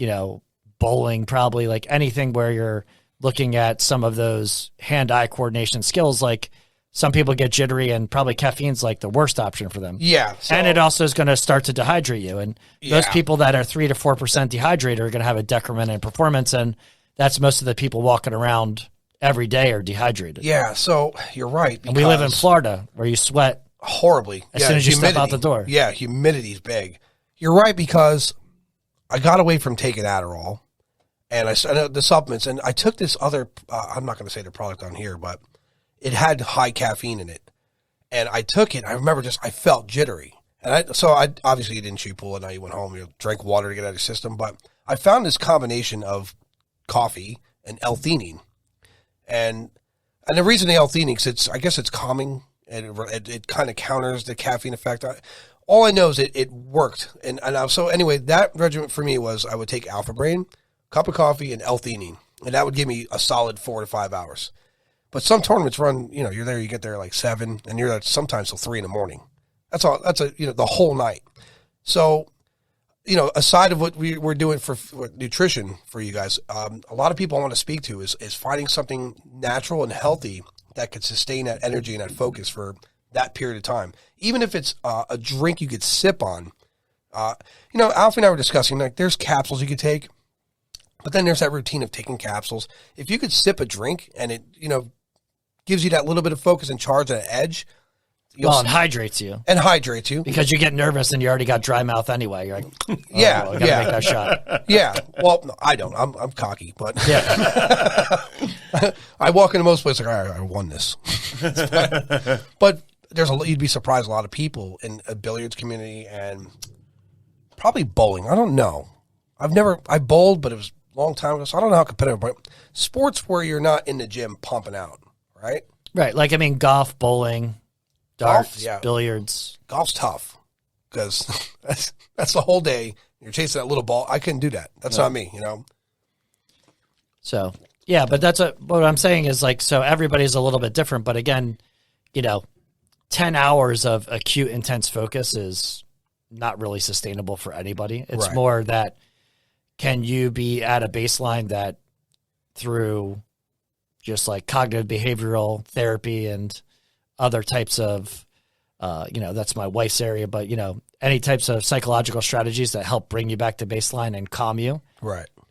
bowling, probably like anything where you're looking at some of those hand-eye coordination skills, like some people get jittery and probably caffeine's like the worst option for them. Yeah. And it also is going to start to dehydrate you. And those people that are 3 to 4% dehydrated are going to have a decrement in performance. And that's most of the people walking around every day are dehydrated. Yeah. So you're right. And we live in Florida where you sweat horribly as soon as you step out the door. Yeah. Humidity's big. You're right, because I got away from taking Adderall and the supplements, and I took this other, I'm not going to say the product on here, but it had high caffeine in it, and I took it. I remember I felt jittery, and I obviously you didn't shoot pool, and now you went home, you drank water to get out of your system. But I found this combination of coffee and L-theanine, and the reason the L-theanine, because I guess it's calming, and it kind of counters the caffeine effect. All I know is it worked, and so anyway, that regimen for me was I would take Alpha Brain, cup of coffee, and L-theanine, and that would give me a solid 4 to 5 hours. But some tournaments run, you're there, you get there like 7, and you're there sometimes till 3 in the morning. That's all. That's the whole night. So, aside of what we're doing for nutrition for you guys, a lot of people I want to speak to is finding something natural and healthy that could sustain that energy and that focus for that period of time. Even if it's a drink you could sip on. Alfie and I were discussing, like, there's capsules you could take, but then there's that routine of taking capsules. If you could sip a drink and it, gives you that little bit of focus and charge and an edge, and hydrates you. And hydrates you. Because you get nervous and you already got dry mouth anyway. You're like, I gotta make that shot. Yeah. Well, no, I don't. I'm cocky, but yeah. I walk into most places like, all right, I won this. But you'd be surprised, a lot of people in a billiards community and probably bowling. I don't know. I bowled, but it was a long time ago, so I don't know how competitive, but sports where you're not in the gym pumping out, right? Right. Like, I mean, golf, bowling, darts, billiards. Golf's tough because that's the whole day. You're chasing that little ball. I couldn't do that. That's not me, So, yeah, but that's what I'm saying is like, so everybody's a little bit different, but again, 10 hours of acute intense focus is not really sustainable for anybody. It's more that can you be at a baseline that through just like cognitive behavioral therapy and other types of, that's my wife's area, but, any types of psychological strategies that help bring you back to baseline and calm you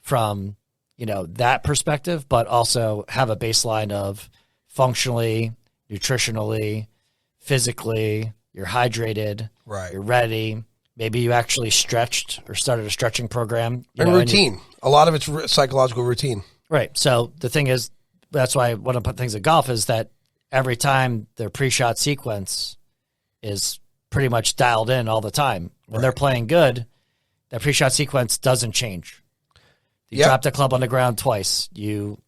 from, that perspective, but also have a baseline of functionally, nutritionally, physically, you're hydrated, you're ready. Maybe you actually stretched or started a stretching program. And routine. A lot of it's psychological routine. Right. So the thing is, that's why one of the things at golf is that every time their pre-shot sequence is pretty much dialed in all the time. When they're playing good, that pre-shot sequence doesn't change. You drop the club on the ground twice. You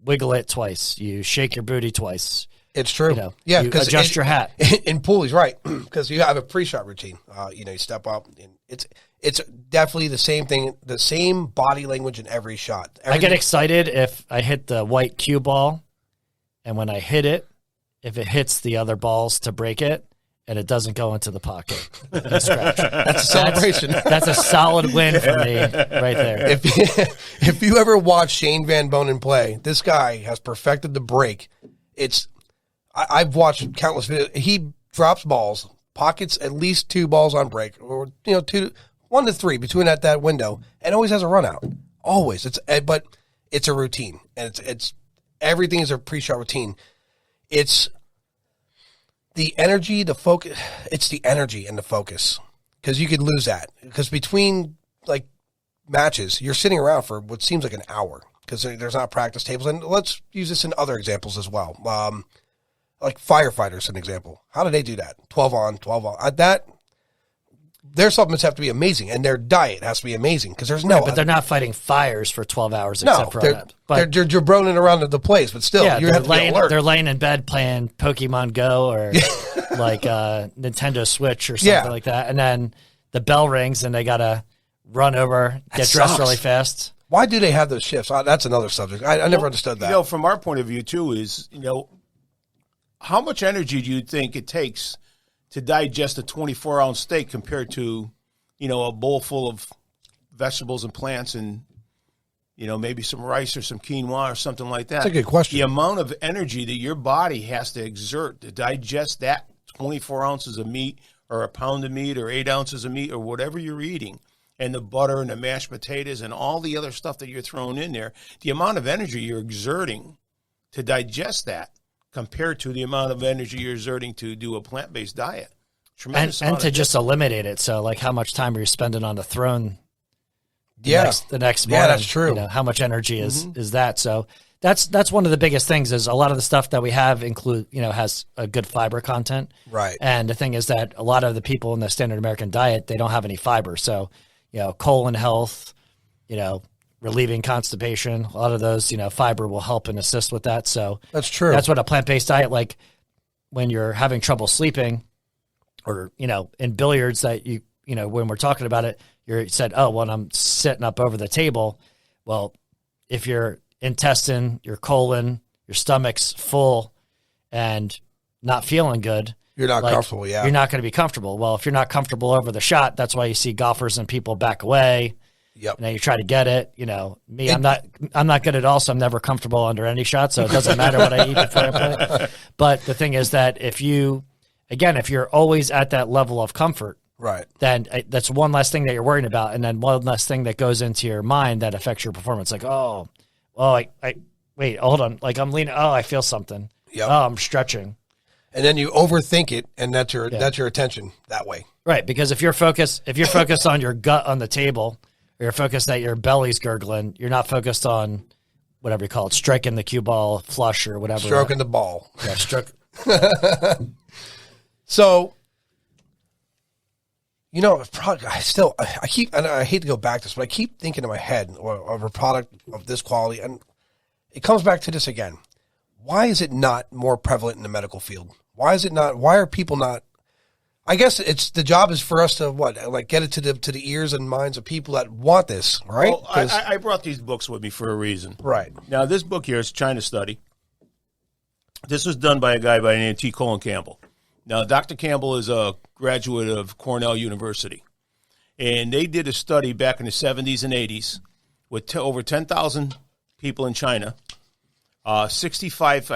wiggle it twice. You shake your booty twice. It's true. You adjust your hat. In pool, he's right, because you have a pre-shot routine. You step up. And it's definitely the same thing, the same body language in every shot. I get excited if I hit the white cue ball, and when I hit it, if it hits the other balls to break it, and it doesn't go into the pocket and scratch. That's a celebration. That's a solid win for me right there. If you ever watch Shane Van Bonen play, this guy has perfected the break. I've watched countless videos. He drops balls, pockets at least 2 balls on break, or 1 to 3 between that window, and always has a run out. Always. But it's a routine, and it's everything is a pre-shot routine. It's the energy, the focus. It's the energy and the focus, because you could lose that. Because between like matches, you're sitting around for what seems like an hour because there's not practice tables. And let's use this in other examples as well. Like firefighters, an example. How do they do that? 12 on, 12 on. Their supplements have to be amazing, and their diet has to be amazing because there's no. But they're not fighting fires for 12 hours except for that. But they're jabroning around the place, but still, you have to be alert. They're laying in bed playing Pokemon Go or like Nintendo Switch or something like that, and then the bell rings and they gotta run over, get dressed really fast. Why do they have those shifts? That's another subject. I never understood that. From our point of view too, is how much energy do you think it takes to digest a 24-ounce steak compared to, a bowl full of vegetables and plants and, maybe some rice or some quinoa or something like that? That's a good question. The amount of energy that your body has to exert to digest that 24 ounces of meat or a pound of meat or 8 ounces of meat or whatever you're eating, and the butter and the mashed potatoes and all the other stuff that you're throwing in there, the amount of energy you're exerting to digest that compared to the amount of energy you're exerting to do a plant-based diet. Tremendous and to just eliminate it. So, like, how much time are you spending on the throne the next morning? Yeah, that's true. How much energy is that? So that's one of the biggest things is a lot of the stuff that we have has a good fiber content. Right. And the thing is that a lot of the people in the standard American diet, they don't have any fiber. So, colon health, relieving constipation, a lot of those, fiber will help and assist with that. So that's true. That's what a plant-based diet, like when you're having trouble sleeping or, in billiards that when we're talking about it, you said, oh, well, I'm sitting up over the table. Well, if your intestine, your colon, your stomach's full and not feeling good, you're not comfortable. Yeah. You're not going to be comfortable. Well, if you're not comfortable over the shot, that's why you see golfers and people back away. Yep. And then you try to get it. Me, I'm not good at all, so I'm never comfortable under any shot. So it doesn't matter what I eat before I play. But the thing is that if you're always at that level of comfort, right, then that's one less thing that you're worrying about, and then one less thing that goes into your mind that affects your performance. Like, wait, hold on, like I'm leaning. Oh, I feel something. Yep. Oh, I'm stretching. and then you overthink it, and that's your attention that way. Right, because if you're focused on your gut on the table, or you're focused that your belly's gurgling, you're not focused on whatever you call it, striking the cue ball flush or whatever. Stroking the ball. Yeah, stroke. So, you know, I hate to go back to this, but I keep thinking in my head of a product of this quality, and it comes back to this again. Why is it not more prevalent in the medical field? Why are people not? I guess the job is for us to get it to the ears and minds of people that want this, right? Well, I brought these books with me for a reason. Right. Now, this book here is China Study. This was done by a guy by the name of T. Colin Campbell. Now, Dr. Campbell is a graduate of Cornell University, and they did a study back in the 70s and 80s with over 10,000 people in China, 65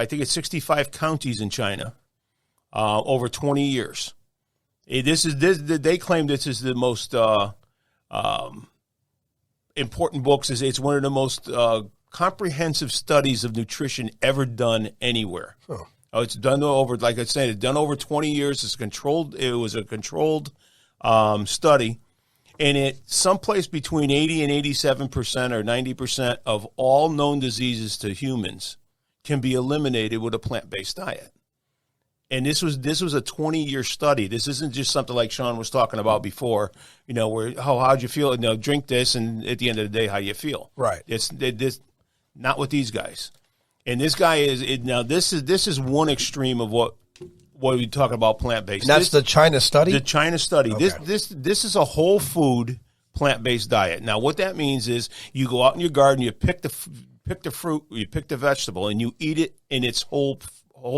counties in China, over 20 years. They claim this is the most important books. It's one of the most comprehensive studies of nutrition ever done anywhere. Huh. It's done over, like I said, it's done over 20 years. It was a controlled study, and it someplace between 80 and 87% or 90% of all known diseases to humans can be eliminated with a plant-based diet. And this was a 20-year study. This isn't just something like Sean was talking about before, where how'd you feel? Drink this, and at the end of the day, how you feel. Right. It's not with these guys. And this guy this is one extreme of what we talk about plant-based. And that's the China Study? The China Study. Okay. This is a whole food plant-based diet. Now, what that means is you go out in your garden, you pick the fruit, you pick the vegetable, and you eat it in its whole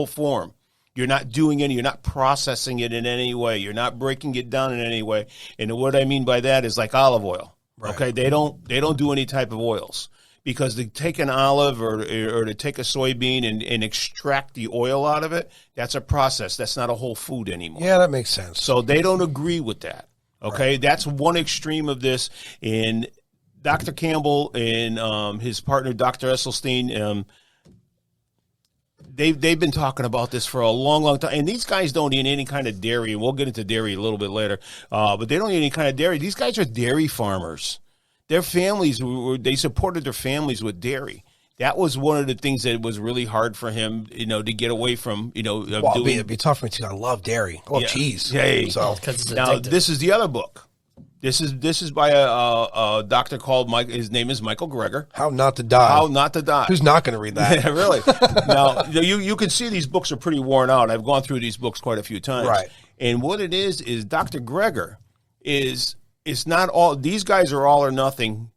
form. You're not you're not processing it in any way. You're not breaking it down in any way. And what I mean by that is like olive oil. Right. Okay, they don't do any type of oils. Because to take an olive or to take a soybean and extract the oil out of it, that's a process. That's not a whole food anymore. Yeah, that makes sense. So they don't agree with that. Okay, right. That's one extreme of this. And Dr. Campbell and his partner, Dr. Esselstyn, they've been talking about this for a long, long time. And these guys don't eat any kind of dairy. And we'll get into dairy a little bit later. But they don't eat any kind of dairy. These guys are dairy farmers. Their families they supported their families with dairy. That was one of the things that was really hard for him, to get away from, it'd be tough for me too. I love dairy. I love cheese. Yeah. So now this is the other book. This is by a doctor called Mike. His name is Michael Greger. How Not to Die. How Not to Die. Who's not going to read that? Yeah, really. Now you can see these books are pretty worn out. I've gone through these books quite a few times. Right. And what it is Dr. Greger is. It's not all. These guys are all or nothing.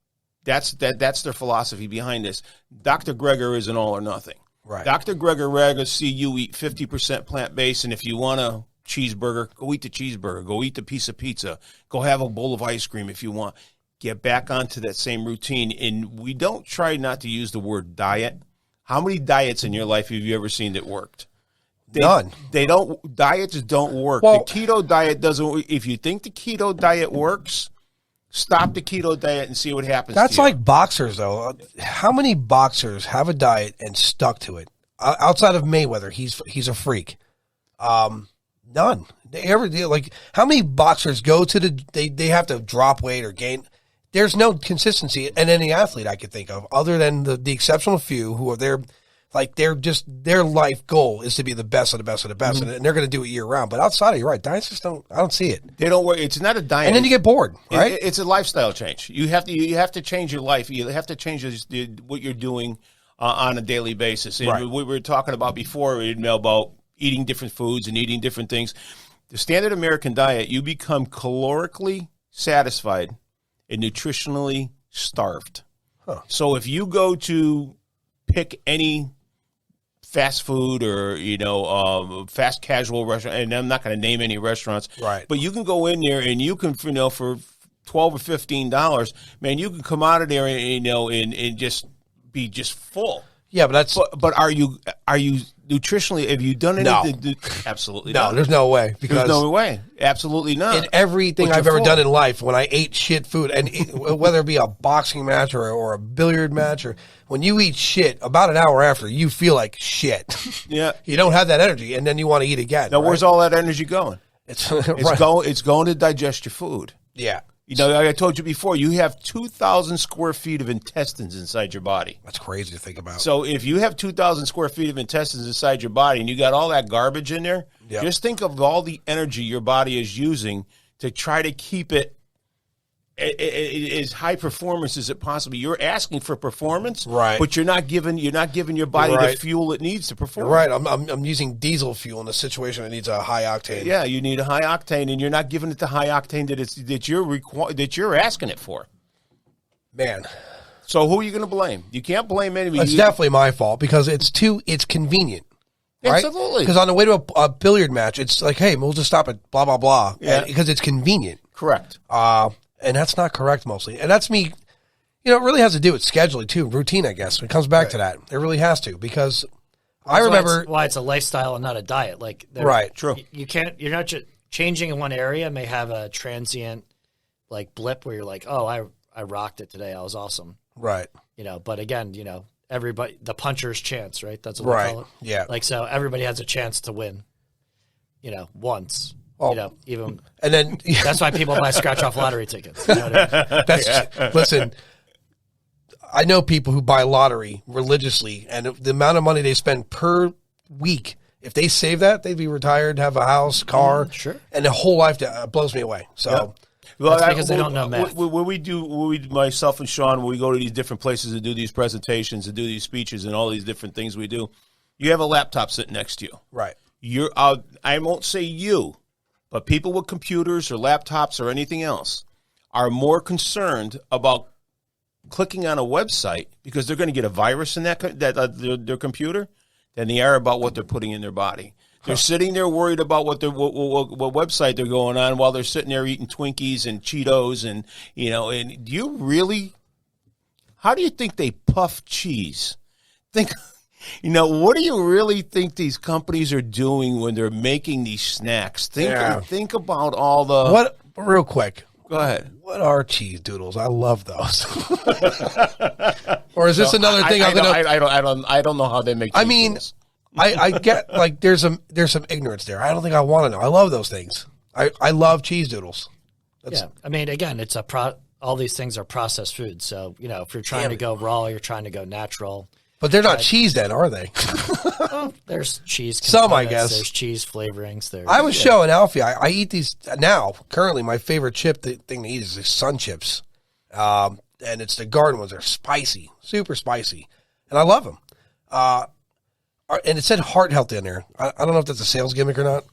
That's their philosophy behind this. Dr. Greger is an all or nothing. Right. Dr. Greger rather see you eat 50% plant-based, and if you want a cheeseburger, go eat the cheeseburger. Go eat the piece of pizza. Go have a bowl of ice cream if you want. Get back onto that same routine. And we don't try not to use the word diet. How many diets in your life have you ever seen that worked? None. Diets don't work. Well, the keto diet doesn't. If you think the keto diet works, stop the keto diet and see what happens. That's like boxers, though. How many boxers have a diet and stuck to it? Outside of Mayweather, he's a freak. None. How many boxers go to they have to drop weight or gain? There's no consistency in any athlete I could think of, other than the exceptional few who are there. Like their life goal is to be the best of the best of the best, and they're going to do it year round. But outside of you're right, diets just don't. I don't see it. They don't work. It's not a diet, and then you get bored, right? It's a lifestyle change. You have to change your life. You have to change what you're doing on a daily basis. And right. we were talking about before about eating different foods and eating different things. The standard American diet, you become calorically satisfied and nutritionally starved. Huh. So if you go to pick any fast food or fast casual restaurant, and I'm not going to name any restaurants, right? But you can go in there and you can, for $12 or $15, man, you can come out of there and just be just full. Yeah, but that's. But are you nutritionally? Have you done anything? No. Absolutely no. Not. There's no way. Because there's no way. Absolutely not. In everything I've ever done in life, when I ate shit food, and whether it be a boxing match or a billiard match, or when you eat shit, about an hour after, you feel like shit. Yeah. You don't have that energy, and then you want to eat again. Now, where's all that energy going? It's going to digest your food. Yeah. You know, like I told you before, you have 2,000 square feet of intestines inside your body. That's crazy to think about. So if you have 2,000 square feet of intestines inside your body and you got all that garbage in there, just think of all the energy your body is using to try to keep it as high performance as it possibly. You're asking for performance, right? But you're not giving your body the fuel it needs to perform. You're right. I'm using diesel fuel in a situation that needs a high octane. Yeah, you need a high octane, and you're not giving it the high octane that you're asking it for. Man. So who are you going to blame? You can't blame anybody. It's definitely my fault because it's convenient. Right? Absolutely. Because on the way to a billiard match, it's like, hey, we'll just stop at blah, blah, blah. Yeah. Because it's convenient. Correct. And that's not correct mostly. And that's me. You know, it really has to do with scheduling too, routine, I guess. It comes back to that. It really has to because I remember why it's a lifestyle and not a diet. Like right, true. You're not just changing in one area may have a transient like blip where you're like, oh, I rocked it today. I was awesome. Right. You know, but again, you know, everybody, the puncher's chance, right? That's what they call it. Yeah. Like, so everybody has a chance to win, you know, once. Well, you know, even and then that's why people buy scratch off lottery tickets. You know what I mean? Listen, I know people who buy lottery religiously, and the amount of money they spend per week, if they save that, they'd be retired, have a house, car, and a whole life. Blows me away. So. Yep. Well, that's because they don't know math. Myself and Sean, when we go to these different places and do these presentations and do these speeches and all these different things we do, you have a laptop sitting next to you. Right. I won't say you, but people with computers or laptops or anything else are more concerned about clicking on a website because they're going to get a virus in their computer than they are about what they're putting in their body. They're sitting there worried about what website they're going on while they're sitting there eating Twinkies and Cheetos and do you really? How do you think they puff cheese? What do you really think these companies are doing when they're making these snacks? Think about all the real quick. Go ahead. What are cheese doodles? I love those. Or is this another thing? I don't know how they make cheese doodles. I get like there's some ignorance there. I don't think I want to know. I love those things. I love cheese doodles. I mean, again, it's all these things are processed food. So, you know, if you're trying to go raw, you're trying to go natural. But they're not cheese then, are they? Well, there's cheese. Some, I guess. There's cheese flavorings. I was showing Alfie. I eat these now. Currently, my favorite thing to eat is the Sun Chips. And it's the garden ones. They're spicy, super spicy. And I love them. And it said heart healthy in there. I don't know if that's a sales gimmick or not.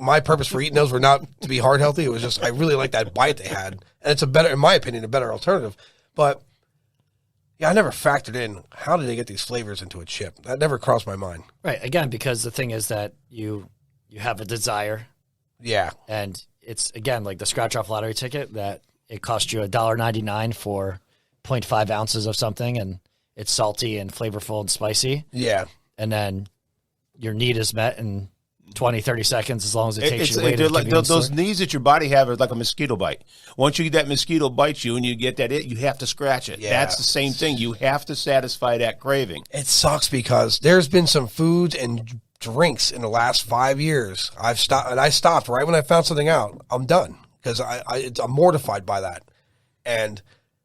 My purpose for eating those were not to be heart healthy. It was just I really like that bite they had. And it's in my opinion, a better alternative. But yeah, I never factored in how did they get these flavors into a chip. That never crossed my mind. Right. Again, because the thing is that you have a desire. Yeah. And it's, again, like the scratch-off lottery ticket that it cost you $1.99 for 0.5 ounces of something, and it's salty and flavorful and spicy. Yeah. And then your need is met in 20, 30 seconds as long as it takes you away to the those needs that your body have are like a mosquito bite. Once you get that mosquito bite you and you get that you have to scratch it. Yeah. That's the same thing. You have to satisfy that craving. It sucks because there's been some foods and drinks in the last 5 years. I stopped right when I found something out. I'm done because I'm mortified by that. And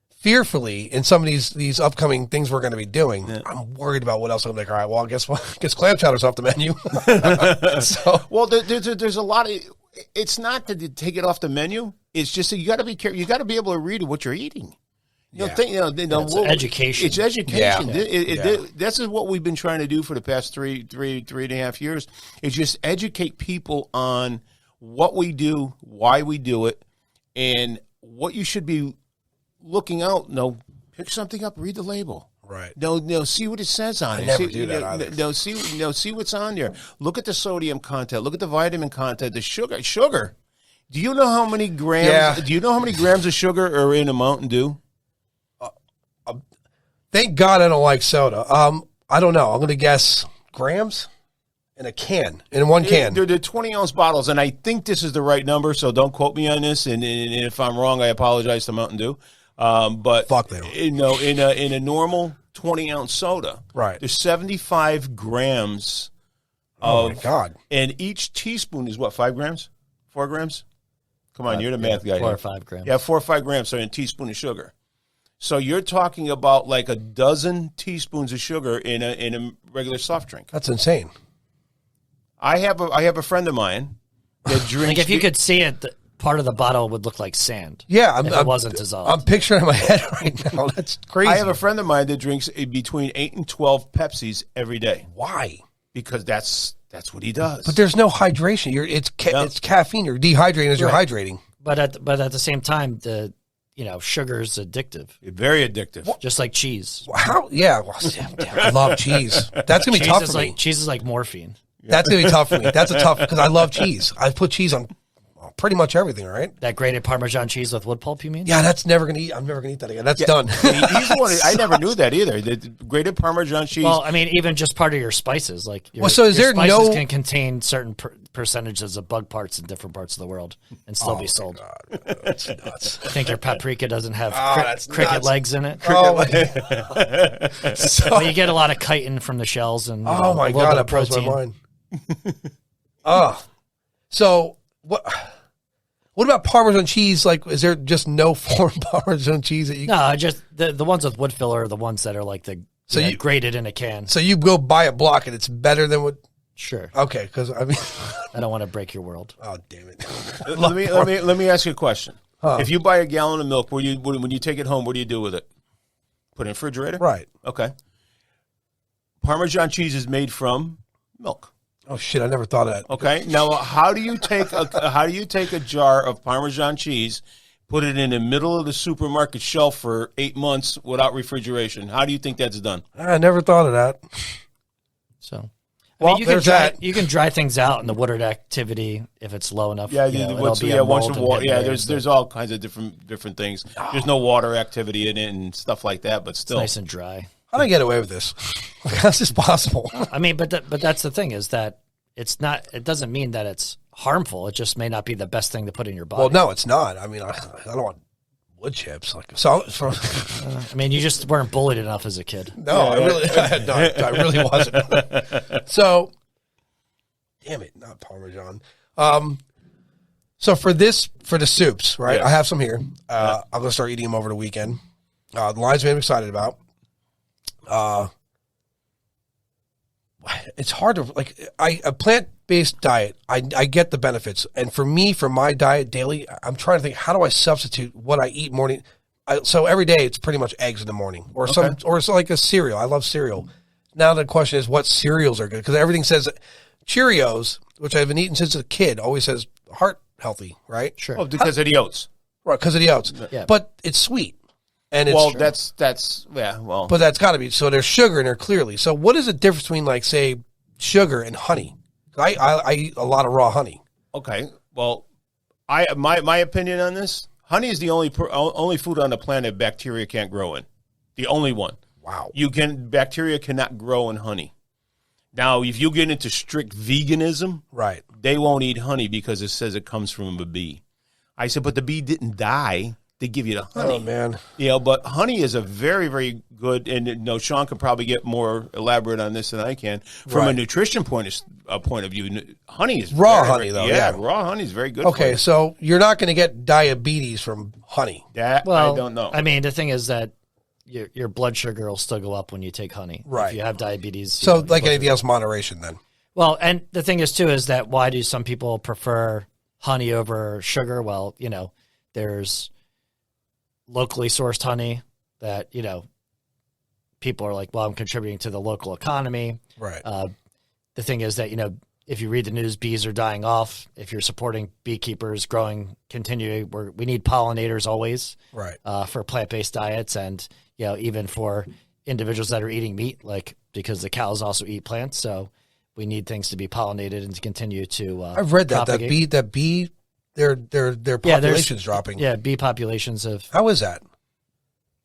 fearfully, in some of these upcoming things we're going to be doing, I'm worried about what else. I'm like, all right, well, guess what? I guess clam chowder's off the menu. Well, there's a lot of. It's not to take it off the menu. It's just that you got to be careful. You got to be able to read what you're eating. It's education. It's education. Yeah. This is what we've been trying to do for the past three and a half years. Is just educate people on what we do, why we do it, and what you should be looking out. Pick something up, read the label. Right. See what it says on it. Never do that either. See what's on there. Look at the sodium content. Look at the vitamin content. The sugar. Do you know how many grams? Yeah. Do you know how many grams of sugar are in a Mountain Dew? Thank God I don't like soda. I don't know. I'm going to guess grams in a can, in one can. They're 20-ounce bottles, and I think this is the right number, so don't quote me on this. And if I'm wrong, I apologize to Mountain Dew. But fuck them. In a normal 20-ounce soda, right? There's 75 grams. Oh my God! And each teaspoon is what, 5 grams, 4 grams? Come on, you're the math guy. 4 or 5 grams. Yeah, 4 or 5 grams. So in a teaspoon of sugar. So you're talking about like a dozen teaspoons of sugar in a regular soft drink. That's insane. I have a friend of mine that drinks. Like if you could see it, part of the bottle would look like sand. Yeah, if it wasn't dissolved. I'm picturing it in my head right now. That's crazy. I have a friend of mine that drinks between 8 and 12 Pepsis every day. Why? Because that's what he does. But there's no hydration. It's caffeine. You're dehydrating as you're hydrating. But at the same time, sugar's addictive. Very addictive. Just like cheese. How? Yeah. Well, I love cheese. That's gonna be tough for me. Cheese is like morphine. That's gonna be tough for me. That's a tough because I love cheese. I put cheese on pretty much everything. Right? That grated Parmesan cheese with wood pulp. You mean? Yeah, that's never gonna eat. I'm never gonna eat that again. That's done. He's the one. I never knew that either. The grated Parmesan cheese. Well, I mean, even just part of your spices, like so is there spices no can contain certain percentages of bug parts in different parts of the world and still be sold. God. That's nuts. I think your paprika doesn't have cricket nuts. legs in it. Oh my God. Well, you get a lot of chitin from the shells and oh my God, that blows my mind. So what? What about Parmesan cheese? Like, is there just no foreign Parmesan cheese that you? No, just the ones with wood filler are the ones that are like you grated in a can. So you go buy a block and it's better than what? Sure. Okay, because I mean, I don't want to break your world. Oh damn it! let me ask you a question. If you buy a gallon of milk, when you take it home, what do you do with it? Put it in the refrigerator? Right. Okay. Parmesan cheese is made from milk. Oh shit! I never thought of that. Okay. Now, how do you take a jar of Parmesan cheese, put it in the middle of the supermarket shelf for 8 months without refrigeration? How do you think that's done? I never thought of that. So, well, there's that. You can dry things out in the Woodard activity if it's low enough. Yeah, there's all kinds of different things. There's no water activity in it and stuff like that, but still it's nice and dry. How do I get away with this? How's this possible? I mean, but that's the thing is that it's not. It doesn't mean that it's harmful. It just may not be the best thing to put in your body. Well, no, it's not. I mean, I don't want wood chips. I mean, you just weren't bullied enough as a kid. No, I really wasn't. So, damn it, not Parmesan. So for the soups, right? Yes. I have some here. I'm gonna start eating them over the weekend. The lines I'm excited about. It's hard to a plant-based diet. I get the benefits, and for my diet daily, I'm trying to think how do I substitute what I eat morning. So every day it's pretty much eggs in the morning, or it's like a cereal. I love cereal. Now the question is what cereals are good because everything says Cheerios, which I've been eating since a kid, always says heart healthy, right? Sure. Oh, because of the oats. Right, because of the oats. Yeah. But it's sweet. And it's, but that's got to be so. There's sugar in there clearly. So what is the difference between like say sugar and honey? I eat a lot of raw honey. Okay, well, my opinion on this: honey is the only food on the planet bacteria can't grow in. The only one. Wow. Bacteria cannot grow in honey. Now, if you get into strict veganism, right, they won't eat honey because it says it comes from a bee. I said, but the bee didn't die. They give you the honey. Oh, man. But honey is a very, very good, and Sean can probably get more elaborate on this than I can. From a nutrition point of view, honey is raw honey, though. Yeah, raw honey is very good. Okay, so you're not going to get diabetes from honey. I don't know. I mean, the thing is that your blood sugar will still go up when you take honey. Right. If you have diabetes. So like anything else, moderation then. Well, and the thing is, too, is that why do some people prefer honey over sugar? Well, there's locally sourced honey that, people are like, well, I'm contributing to the local economy. Right. The thing is that, if you read the news, bees are dying off. If you're supporting beekeepers continuing, we need pollinators always. Right. For plant-based diets and, even for individuals that are eating meat, because the cows also eat plants. So we need things to be pollinated and to continue to I've read that propagate. that bee their population's dropping. Yeah, bee populations have. How is that?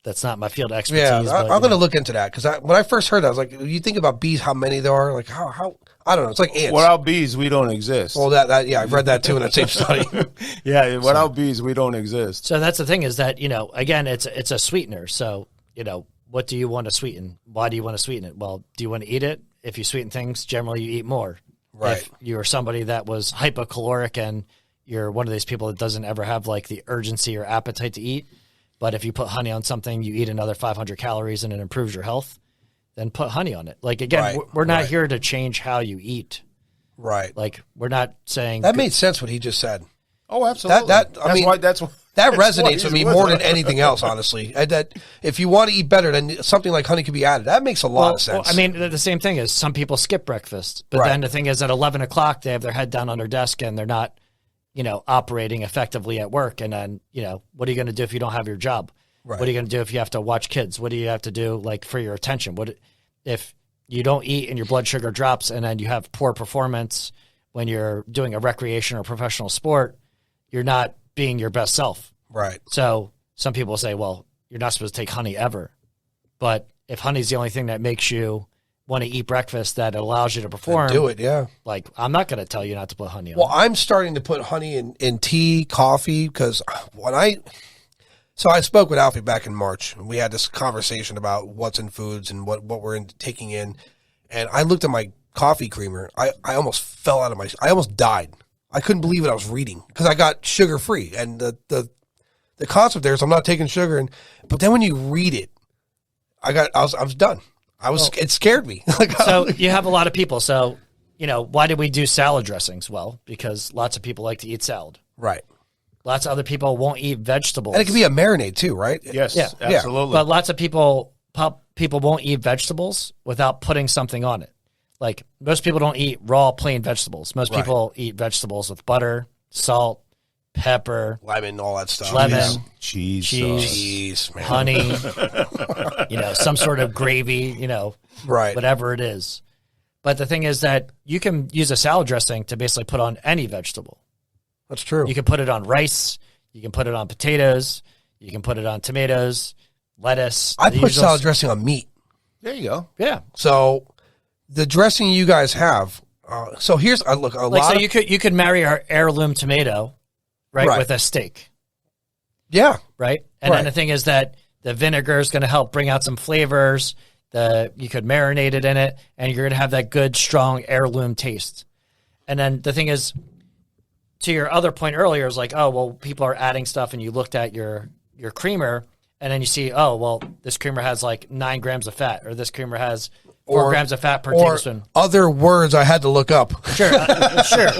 That's not my field of expertise. Yeah, I'm going to look into that because when I first heard that, I was like, you think about bees, how many there are? Like, how I don't know. It's like ants. Without bees, we don't exist. Well, yeah, I've read that too in that same study. Yeah, without bees, we don't exist. So that's the thing is that, again, it's a sweetener. So, what do you want to sweeten? Why do you want to sweeten it? Well, do you want to eat it? If you sweeten things, generally you eat more. Right. If you're somebody that was hypocaloric and you're one of these people that doesn't ever have like the urgency or appetite to eat, but if you put honey on something, you eat another 500 calories and it improves your health, then put honey on it. Like, again, we're not here to change how you eat. Right. Like, we're not saying... That made sense what he just said. Oh, absolutely. That resonates with me more than anything else, honestly. That if you want to eat better, then something like honey could be added. That makes a lot of sense. Well, I mean, the same thing is some people skip breakfast, but then the thing is at 11 o'clock, they have their head down on their desk and they're not, operating effectively at work. And then, what are you going to do if you don't have your job? Right. What are you going to do if you have to watch kids? What do you have to do like for your attention? What if you don't eat and your blood sugar drops and then you have poor performance when you're doing a recreation or professional sport, you're not being your best self. Right. So some people say, well, you're not supposed to take honey ever. But if honey's the only thing that makes you want to eat breakfast that allows you to perform, then do it, yeah. Like, I'm not going to tell you not to put honey on. Well, I'm starting to put honey in tea, coffee, because So I spoke with Alfie back in March, and we had this conversation about what's in foods and what we're taking in. And I looked at my coffee creamer. I almost fell out of I almost died. I couldn't believe what I was reading because I got sugar-free. And the concept there is I'm not taking sugar. But then when you read it, I was done. It scared me. So you have a lot of people. So, why did we do salad dressings? Well, because lots of people like to eat salad. Right. Lots of other people won't eat vegetables. And it can be a marinade too, right? Yes, yeah. Absolutely. But lots of people won't eat vegetables without putting something on it. Like, most people don't eat raw, plain vegetables. Most people eat vegetables with butter, salt, pepper, lemon, all that stuff. Lemon, cheese, man. Honey, some sort of gravy, right, whatever it is. But the thing is that you can use a salad dressing to basically put on any vegetable. That's true. You can put it on rice. You can put it on potatoes. You can put it on tomatoes, lettuce. I put salad dressing on meat. There you go. Yeah. So the dressing you guys have. So here's look a lot. So you could marry our heirloom tomato, right, with a steak. Yeah. Right. And then the thing is that the vinegar is going to help bring out some flavors. You could marinate it in it, and you're going to have that good, strong heirloom taste. And then the thing is, to your other point earlier, is like, oh, well, people are adding stuff, and you looked at your creamer, and then you see, oh, well, this creamer has like 9 grams of fat, or this creamer has 4 grams of fat per tablespoon. Other words I had to look up. Sure, sure.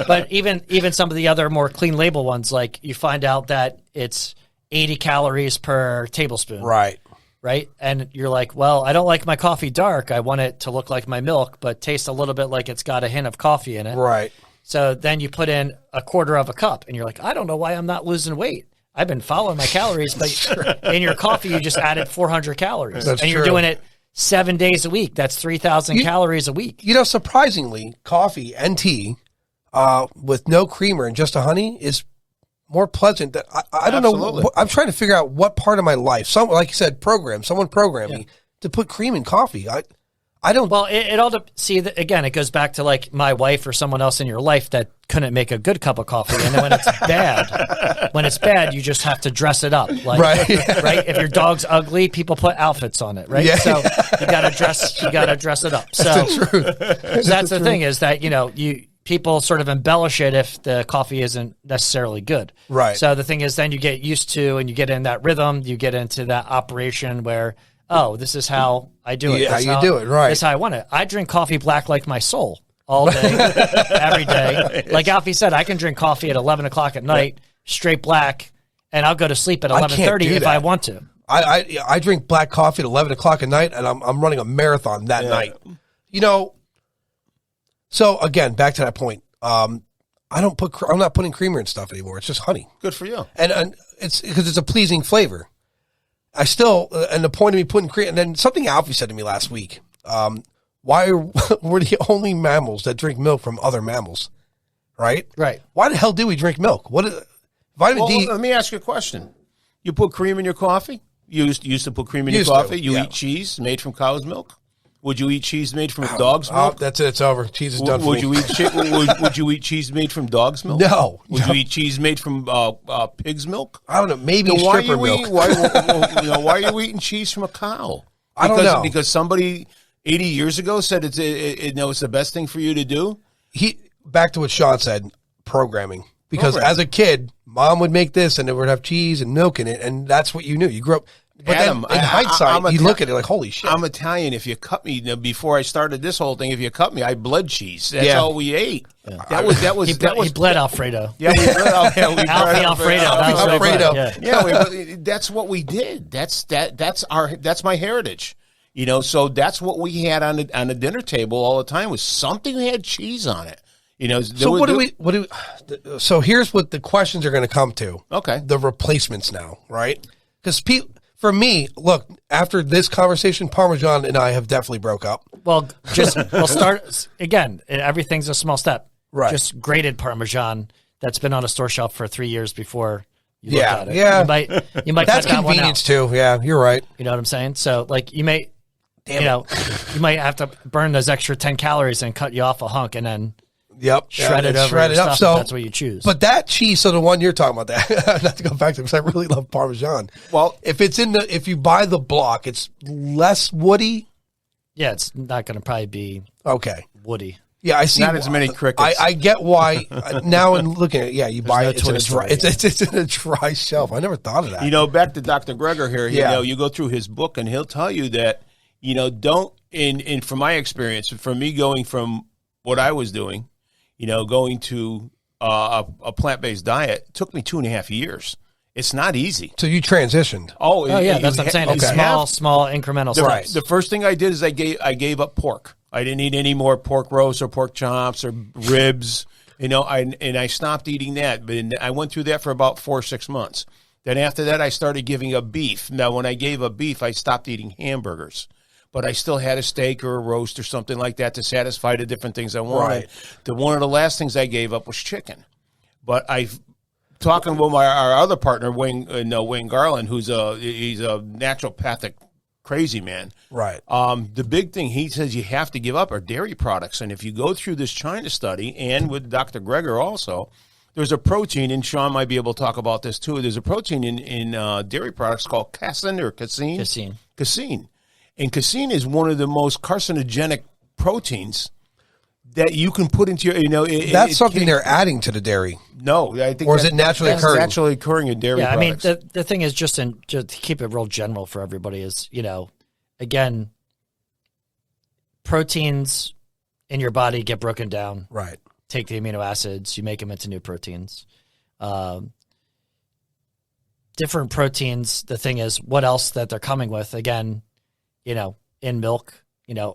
But even some of the other more clean label ones, like you find out that it's 80 calories per tablespoon. Right. Right? And you're like, well, I don't like my coffee dark. I want it to look like my milk, but taste a little bit like it's got a hint of coffee in it. Right. So then you put in a quarter of a cup, and you're like, I don't know why I'm not losing weight. I've been following my calories, but in your coffee, you just added 400 calories. That's and you're true. doing it 7 days a week. That's 3,000 calories a week. Surprisingly, coffee and tea with no creamer and just a honey is more pleasant. I don't know. I'm trying to figure out what part of my life, like you said, someone programmed me to put cream in coffee. I don't. Well, it all again, it goes back to like my wife or someone else in your life that couldn't make a good cup of coffee. And then when it's bad, you just have to dress it up. Like, right. If your dog's ugly, people put outfits on it. Right. Yeah. So you gotta dress it up. So that's the thing is that, people sort of embellish it if the coffee isn't necessarily good. Right. So the thing is then you get used to, and you get in that rhythm, you get into that operation where, oh, this is how I do it. Yeah, how you do it, right. This is how I want it. I drink coffee black like my soul all day, every day. Like Alfie said, I can drink coffee at 11 o'clock at night, straight black, and I'll go to sleep at 11:30 if I want to. I drink black coffee at 11 o'clock at night, and I'm running a marathon that night. So again, back to that point. I'm not putting creamer in stuff anymore. It's just honey. Good for you. And it's because it's a pleasing flavor. I still, and the point of me putting cream, and then something Alfie said to me last week, why we're the only mammals that drink milk from other mammals, right? Right. Why the hell do we drink milk? Vitamin D? Let me ask you a question. You put cream in your coffee? You used to put cream in your coffee. You eat cheese made from cow's milk. Would you eat cheese made from dog's milk? That's it. It's over. Cheese is done for me. Would you eat cheese made from dog's milk? No. Would you eat cheese made from pig's milk? I don't know. Maybe stripper milk. Why are you eating cheese from a cow? I don't know. Because somebody 80 years ago said it's the best thing for you to do? Back to what Sean said, programming. Because as a kid, mom would make this and it would have cheese and milk in it, and that's what you knew. You grew up. But Adam, then in hindsight, you look at it like, holy shit. I'm Italian. If you cut me, before I started this whole thing, if you cut me, I bled cheese. That's all we ate. Yeah. He bled Alfredo. Yeah, we bled Alfredo. Alfredo. Yeah, that's what we did. That's my heritage. So that's what we had on the dinner table all the time, was something that had cheese on it. So here's what the questions are going to come to. Okay. The replacements now, right? Because for me, look, after this conversation, Parmesan and I have definitely broke up. Well, we'll start again. Everything's a small step. Right. Just grated Parmesan that's been on a store shelf for 3 years before you look at it. Yeah. You might that's cut that convenience one out. Too. Yeah, you're right. You know what I'm saying? So like you might have to burn those extra 10 calories and cut you off a hunk and then shred it up. So that's what you choose. But that cheese, so the one you're talking about, that not to go back to, because I really love Parmesan. Well, if you buy the block, it's less woody. Yeah, it's not going to probably be woody. Yeah, I see. Not as many crickets. I get why. Now in looking at it, you buy it. It's in a dry shelf. I never thought of that. Back to Dr. Greger here. You go through his book, and he'll tell you that don't. In from my experience, from me going from what I was doing, going to a plant-based diet, took me 2.5 years. It's not easy. So you transitioned. Oh yeah, that's what I'm saying. It's small incremental steps. The first thing I did is I gave up pork. I didn't eat any more pork roast or pork chops or ribs. I stopped eating that. But I went through that for about 4 or 6 months. Then after that, I started giving up beef. Now, when I gave up beef, I stopped eating hamburgers. But I still had a steak or a roast or something like that to satisfy the different things I wanted. Right. One of the last things I gave up was chicken. But talking with our other partner, Wayne Garland, he's a naturopathic crazy man. Right. The big thing he says you have to give up are dairy products. And if you go through this China study, and with Dr. Greger also, there's a protein, and Sean might be able to talk about this too. There's a protein in dairy products called casein or casein. Casein. And casein is one of the most carcinogenic proteins that you can put into your, that's something they're adding to the dairy. No, I think. Or is it naturally occurring? It's naturally occurring in dairy products. I mean, the thing is, just to keep it real general for everybody is, again, proteins in your body get broken down. Right. Take the amino acids, you make them into new proteins. Different proteins, the thing is, what else that they're coming with, again, in milk,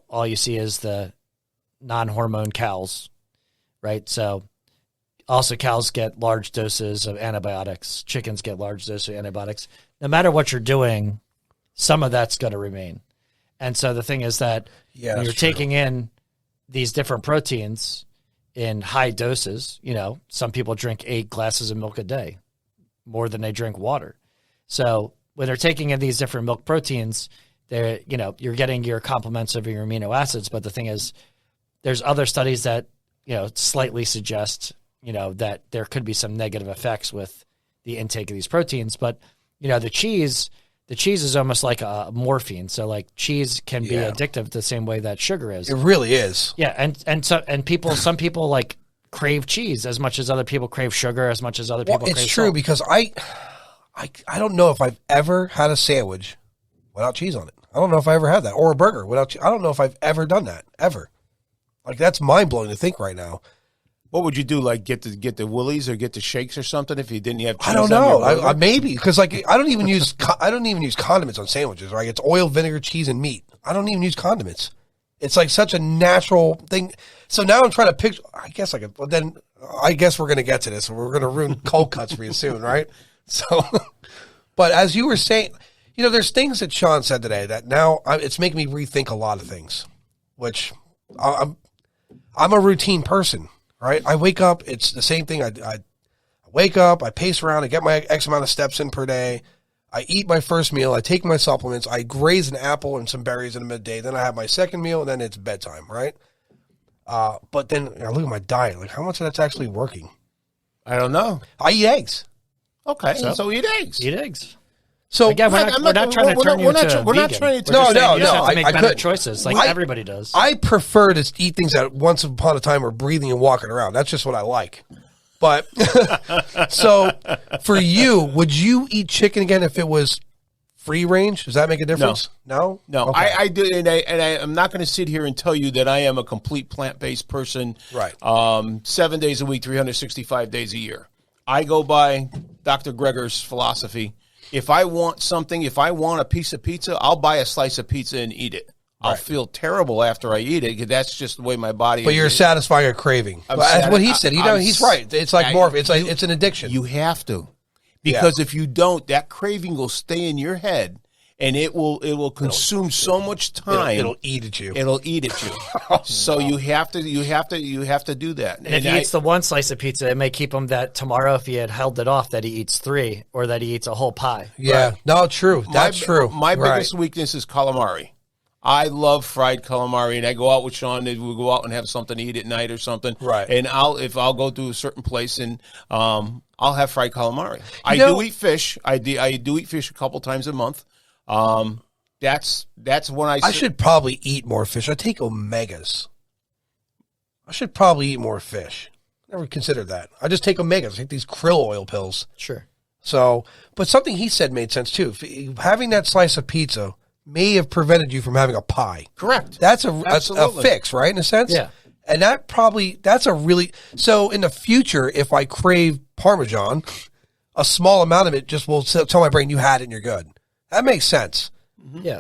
all you see is the non-hormone cows, right? So also cows get large doses of antibiotics. Chickens get large doses of antibiotics. No matter what you're doing, some of that's going to remain. And so the thing is that when you're taking in these different proteins in high doses, some people drink 8 glasses of milk a day, more than they drink water. So when they're taking in these different milk proteins, you're getting your complements of your amino acids, but the thing is, there's other studies that slightly suggest that there could be some negative effects with the intake of these proteins. But the cheese is almost like a morphine. So like cheese can be addictive the same way that sugar is. It really is. Yeah, and some people like crave cheese as much as other people crave sugar, as much as other people crave salt. It's true because I don't know if I've ever had a sandwich without cheese on it. I don't know if I ever had that, or a burger without cheese. I don't know if I've ever done that, ever. Like, that's mind-blowing to think right now. What would you do, like get the Woolies or get the shakes or something if you didn't have cheese? I don't know. I maybe, because like I don't even use condiments on sandwiches, right? It's oil, vinegar, cheese, and meat. I don't even use condiments. It's like such a natural thing. So now I'm trying to picture, I guess we're going to get to this. We're going to ruin cold cuts for you soon, right? So, but as you were saying, there's things that Sean said today that now it's making me rethink a lot of things, which I'm a routine person, right? I wake up, it's the same thing. I wake up, I pace around, I get my X amount of steps in per day. I eat my first meal. I take my supplements. I graze an apple and some berries in the midday. Then I have my second meal, and then it's bedtime, right? But then I look at my diet. Like, how much of that's actually working? I don't know. I eat eggs. Okay, so eat eggs. Eat eggs. So again, we're not trying to turn you into a vegan. Not trying to. No. You have to I make better choices, like everybody does. I prefer to eat things that once upon a time were breathing and walking around. That's just what I like. But so for you, would you eat chicken again if it was free range? Does that make a difference? No. Okay. I do, and I'm not going to sit here and tell you that I am a complete plant-based person. Right. 7 days a week, 365 days a year. I go by Dr. Greger's philosophy. If I want something, if I want a piece of pizza, I'll buy a slice of pizza and eat it. Right. I'll feel terrible after I eat it because that's just the way my body. But you're satisfying a craving. That's what he said. He's right. It's like it's an addiction. You have to, because if you don't, that craving will stay in your head, and it will consume so much time. It'll eat at you. It'll eat at you. So you have to do that. And if he eats the one slice of pizza, it may keep him that tomorrow, if he had held it off, that he eats 3 or that he eats a whole pie. Yeah, right. No, true. That's true. My biggest weakness is calamari. I love fried calamari, and I go out with Sean. We go out and have something to eat at night or something. Right. And I'll go to a certain place and I'll have fried calamari. I do eat fish. I do eat fish a couple times a month. That's when I should probably eat more fish. I take omegas. I should probably eat more fish. Never considered that. I just take omegas. I take these krill oil pills. Sure. So, but something he said made sense too. Having that slice of pizza may have prevented you from having a pie. Correct. That's a fix, right? In a sense? Yeah. And that's a really, so in the future, if I crave Parmesan, a small amount of it just will tell my brain you had it and you're good. That makes sense. Yeah.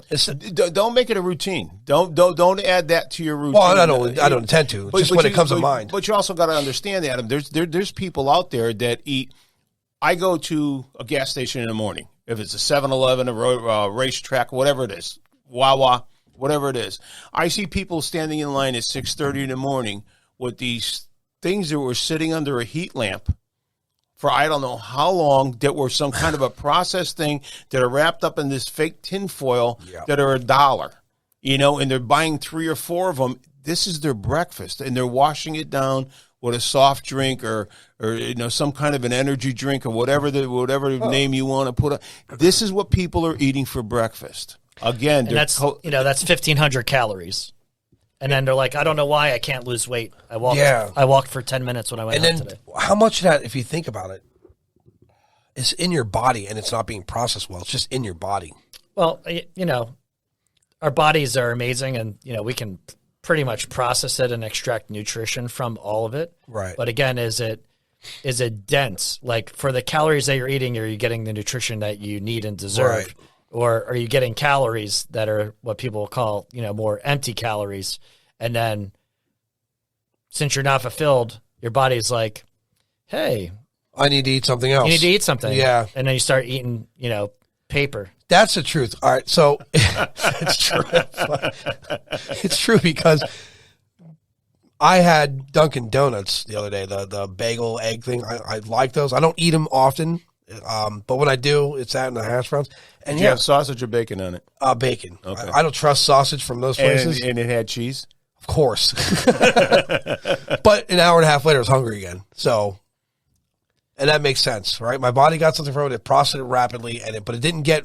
Don't make it a routine. Don't add that to your routine. Well, I don't intend to. Just when it comes to mind. But you also got to understand, Adam, there's people out there that eat. I go to a gas station in the morning. If it's a 7-Eleven, a racetrack, whatever it is, Wawa, whatever it is. I see people standing in line at 6:30 in the morning with these things that were sitting under a heat lamp for I don't know how long, that were some kind of a processed thing that are wrapped up in this fake tin foil that are $1, and they're buying 3 or 4 of them. This is their breakfast, and they're washing it down with a soft drink or some kind of an energy drink or whatever name you want to put on. This is what people are eating for breakfast. Again, and that's 1,500 calories. And then they're like, I don't know why I can't lose weight. I walked for 10 minutes when I went out today. How much of that, if you think about it, is in your body and it's not being processed well? It's just in your body. Well, our bodies are amazing, and we can pretty much process it and extract nutrition from all of it. Right. But again, is it dense? Like, for the calories that you're eating, are you getting the nutrition that you need and deserve? Right. Or are you getting calories that are what people call, more empty calories? And then since you're not fulfilled, your body's like, hey, I need to eat something else. You need to eat something. Yeah. And then you start eating, paper. That's the truth. All right. So it's true. It's true because I had Dunkin' Donuts the other day, the bagel egg thing. I like those. I don't eat them often. But when I do, it's that and the hash browns. And you have sausage or bacon on it? Bacon. Okay. I don't trust sausage from those places. And it had cheese? Of course. But an hour and a half later, I was hungry again. So, and that makes sense, right? My body got something from it. It processed it rapidly, but it didn't get.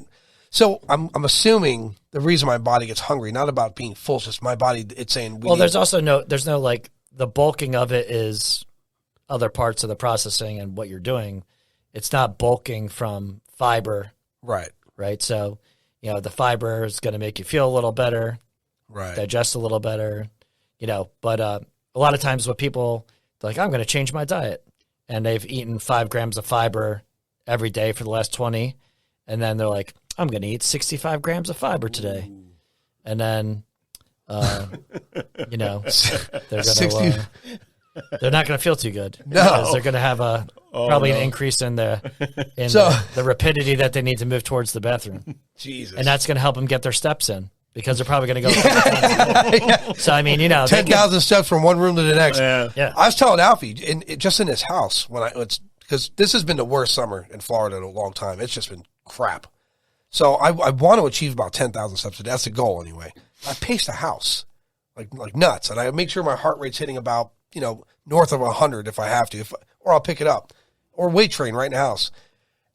So I'm assuming the reason my body gets hungry, not about being full, it's just my body. It's saying. There's no like the bulking of it is other parts of the processing and what you're doing. It's not bulking from fiber. Right. Right. So, the fiber is going to make you feel a little better. Right. Digest a little better, but a lot of times what people like, I'm going to change my diet, and they've eaten 5 grams of fiber every day for the last 20. And then they're like, I'm going to eat 65 grams of fiber today. Ooh. And then, they're going to, they're not going to feel too good. No. Because they're going to have probably an increase in the rapidity that they need to move towards the bathroom. Jesus. And that's going to help them get their steps in, because they're probably going to go. Yeah. So, 10,000 steps from one room to the next. Yeah. I was telling Alfie, just in his house, because this has been the worst summer in Florida in a long time. It's just been crap. So I want to achieve about 10,000 steps a day. That's the goal anyway. I pace the house like nuts, and I make sure my heart rate's hitting about, north of 100 if I have to, or I'll pick it up, or weight train right in the house.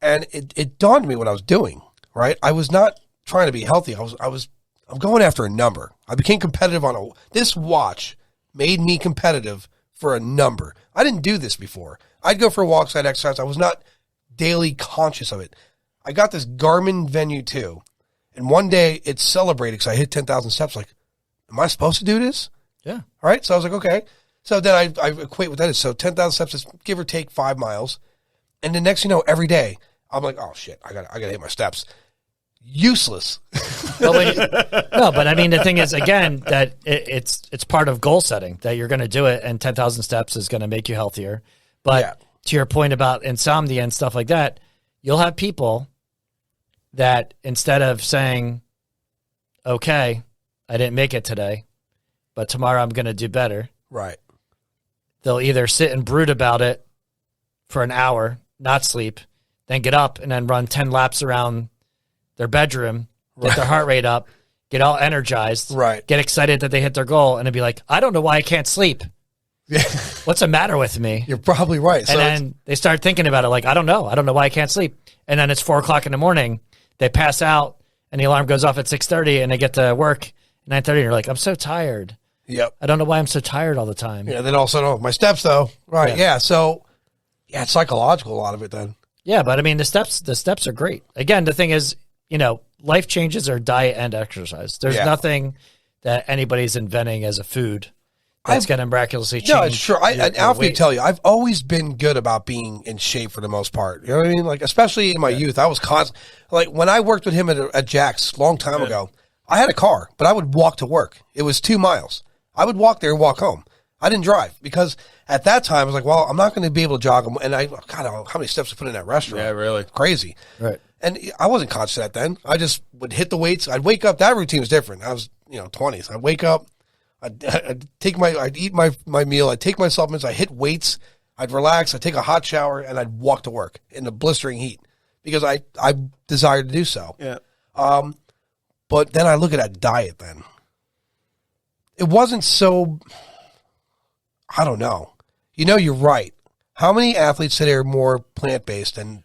And it dawned on me what I was doing, right? I was not trying to be healthy. I'm going after a number. I became competitive this watch made me competitive for a number. I didn't do this before. I'd go for walks, I'd exercise. I was not daily conscious of it. I got this Garmin Venue 2, and one day it celebrated because I hit 10,000 steps. Like, am I supposed to do this? Yeah. All right. So I was like, okay. So then I equate what that is. So 10,000 steps is give or take 5 miles. And the next, every day I'm like, oh shit, I gotta hit my steps. Useless. No, but I mean, the thing is, again, that it's part of goal setting, that you're going to do it, and 10,000 steps is going to make you healthier. But to your point about insomnia and stuff like that, you'll have people that instead of saying, okay, I didn't make it today, but tomorrow I'm going to do better. Right. They'll either sit and brood about it for an hour, not sleep, then get up and then run 10 laps around their bedroom, get their heart rate up, get all energized, get excited that they hit their goal, and then be like, I don't know why I can't sleep. What's the matter with me? You're probably right. And then they start thinking about it like, I don't know why I can't sleep. And then it's 4:00 in the morning, they pass out, and the alarm goes off at 6:30, and they get to work at 9:30, and you're like, I'm so tired. Yep. I don't know why I'm so tired all the time. Yeah, then all of a sudden, my steps though. Right. Yeah. So, it's psychological, a lot of it then. Yeah, but I mean, the steps are great. Again, the thing is, life changes are diet and exercise. There's nothing that anybody's inventing as a food that's going to miraculously change. No, it's true. And Alfie will tell you, I've always been good about being in shape for the most part. You know what I mean? Like, especially in my youth, I was constant. Like, when I worked with him at Jack's a long time ago, I had a car, but I would walk to work. It was 2 miles. I would walk there and walk home. I didn't drive because at that time I was like, well, I'm not going to be able to jog. And I don't know how many steps to put in that restaurant. Yeah, really. Crazy. Right. And I wasn't conscious of that then. I just would hit the weights. I'd wake up. That routine was different. I was, 20s. I'd wake up. I'd eat my meal. I'd take my supplements. I'd hit weights. I'd relax. I'd take a hot shower, and I'd walk to work in the blistering heat because I desired to do so. Yeah. But then I look at that diet then. It wasn't so, I don't know. You're right. How many athletes today are more plant-based and?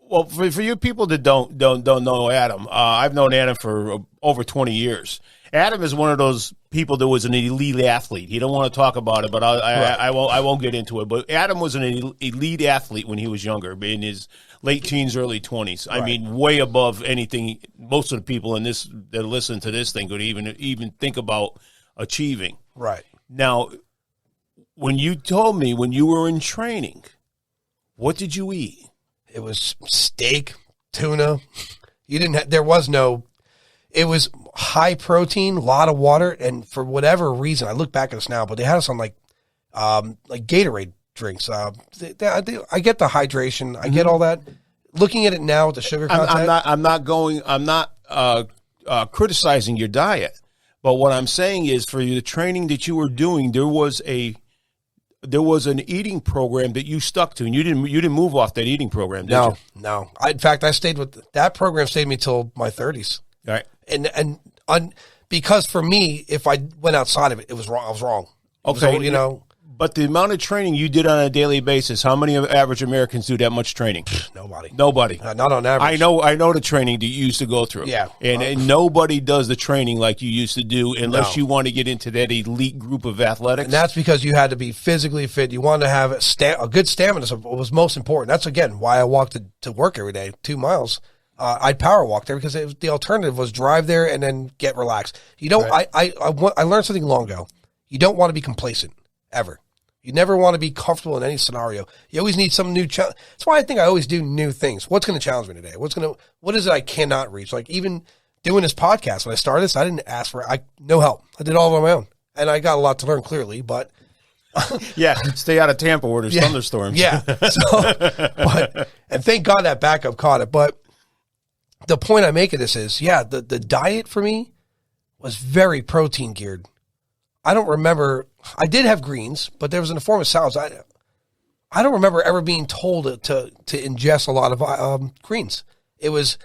Well, for you people that don't know Adam, I've known Adam for over 20 years. Adam is one of those people that was an elite athlete. He don't want to talk about it, but I won't get into it. But Adam was an elite athlete when he was younger, in his late teens, early 20s. I mean, way above anything most of the people in this that listen to this thing could even think about achieving. Right. Now, when you told me when you were in training, what did you eat? It was steak, tuna. It was high protein, a lot of water, and for whatever reason, I look back at this now, but they had us on like Gatorade drinks. I get the hydration, I get all that. Looking at it now with the sugar content, I'm not criticizing your diet, but what I'm saying is for the training that you were doing, there was an eating program that you stuck to, and you didn't move off that eating program, did you? No. In fact, I stayed with that program. Stayed me till my 30s. All right. And because for me, if I went outside of it, it was wrong. I was wrong. Okay, so, But the amount of training you did on a daily basis, how many average Americans do that much training? Nobody. Not on average. I know the training that you used to go through. Yeah. And nobody does the training like you used to do unless you want to get into that elite group of athletics. And that's because you had to be physically fit. You wanted to have a good stamina. So what was most important. That's, again, why I walked to work every day, 2 miles. I'd power walk there because the alternative was drive there and then get relaxed. You don't. Right. I learned something long ago. You don't want to be complacent ever. You never want to be comfortable in any scenario. You always need some new challenge. That's why I think I always do new things. What's going to challenge me today? What is it I cannot reach? Like even doing this podcast, when I started this, I didn't ask for no help. I did all on my own, and I got a lot to learn clearly. But stay out of Tampa where there's thunderstorms. Yeah. And thank God that backup caught it. But the point I make of this is, the diet for me was very protein geared. I don't remember. I did have greens, but there was in the form of salads. I don't remember ever being told to ingest a lot of greens. It was,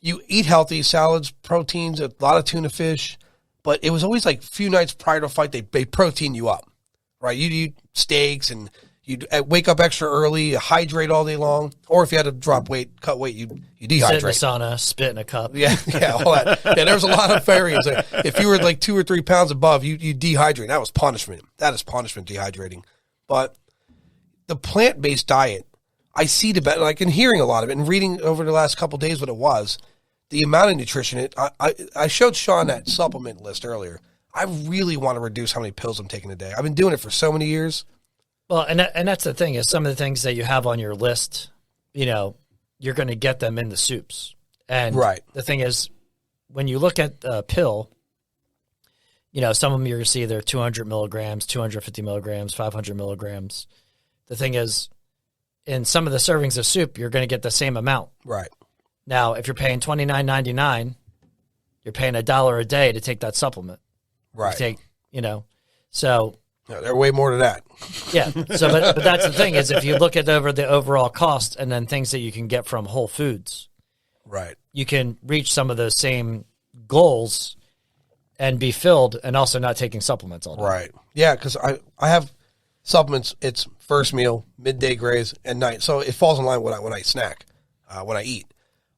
you eat healthy, salads, proteins, a lot of tuna fish, but it was always like a few nights prior to a fight, they protein you up, right? You'd eat steaks and you'd wake up extra early, hydrate all day long, or if you had to drop weight, cut weight, you dehydrate. Sit in the sauna, spit in a cup. Yeah, all that. Yeah, there was a lot of variants. If you were like 2 or 3 pounds above, you dehydrate. That was punishment. That is punishment, dehydrating. But the plant-based diet, I see like in hearing a lot of it and reading over the last couple of days what it was, the amount of nutrition. I showed Sean that supplement list earlier. I really want to reduce how many pills I'm taking a day. I've been doing it for so many years. Well, and that's the thing is some of the things that you have on your list, you're going to get them in the soups. And the thing is, when you look at a pill, some of them you're going to see they're 200 milligrams, 250 milligrams, 500 milligrams. The thing is, in some of the servings of soup, you're going to get the same amount. Right. Now, if you're paying $29.99, you're paying $1 a day to take that supplement. Right. So. No, they're way more than that. Yeah. So, but that's the thing is if you look at over the overall cost and then things that you can get from Whole Foods, right, you can reach some of those same goals and be filled and also not taking supplements all day. Right. Yeah, because I have supplements. It's first meal, midday graze, and night. So it falls in line when I snack, when I eat,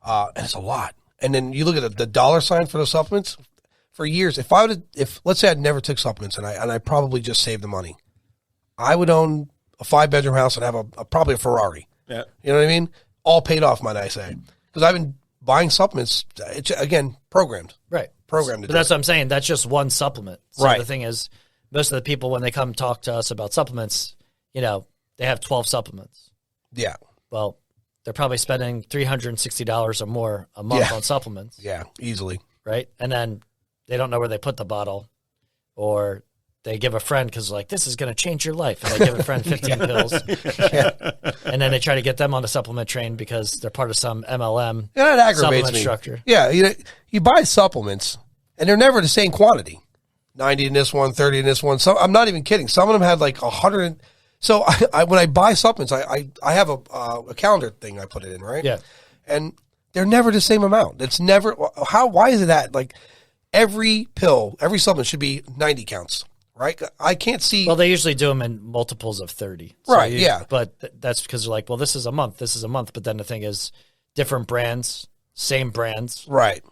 and it's a lot. And then you look at the dollar sign for those supplements. For years, if let's say I never took supplements and I probably just saved the money, I would own a 5-bedroom house and have probably a Ferrari. Yeah, you know what I mean? All paid off, might I say? Because I've been buying supplements. It's again programmed, right? Programmed. But that's what I'm saying. That's just one supplement. So right. The thing is, most of the people when they come talk to us about supplements, they have 12 supplements. Yeah. Well, they're probably spending $360 or more a month on supplements. Yeah, easily. Right, and then they don't know where they put the bottle, or they give a friend because like this is going to change your life, and they give a friend 15 pills, and then they try to get them on the supplement train because they're part of some MLM that aggravates supplement me. structure. Yeah, you buy supplements and they're never the same quantity. 90 in this one, 30 in this one. So I'm not even kidding. Some of them had like 100. So I when I buy supplements, I have a calendar thing I put it in, right? Yeah, and they're never the same amount. It's never why is it that like. Every pill, every supplement should be 90 counts, right? I can't see. Well, they usually do them in multiples of 30. Right, yeah. But that's because they're like, well, this is a month. But then the thing is, different brands, same brands. Right.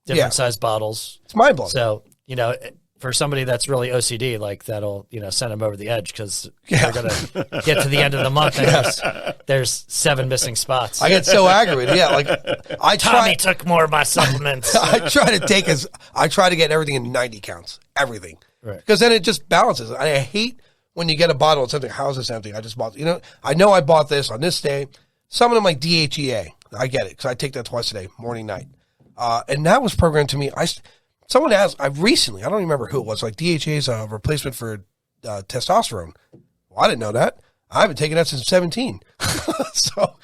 Different size bottles. It's mind-blowing. So, for somebody that's really OCD, like that'll, send them over the edge because they're going to get to the end of the month and there's 7 missing spots. I get so aggravated. Yeah, like Tommy took more of my supplements. I try to get everything in 90 counts, everything, right? Because then it just balances. I hate when you get a bottle and something. How is this empty? I just bought. I know I bought this on this day. Some of them like DHEA. I get it because I take that twice a day, morning, night, and that was programmed to me. Someone asked, I don't even remember who it was, like DHA is a replacement for testosterone. Well, I didn't know that. I haven't taken that since 17. So,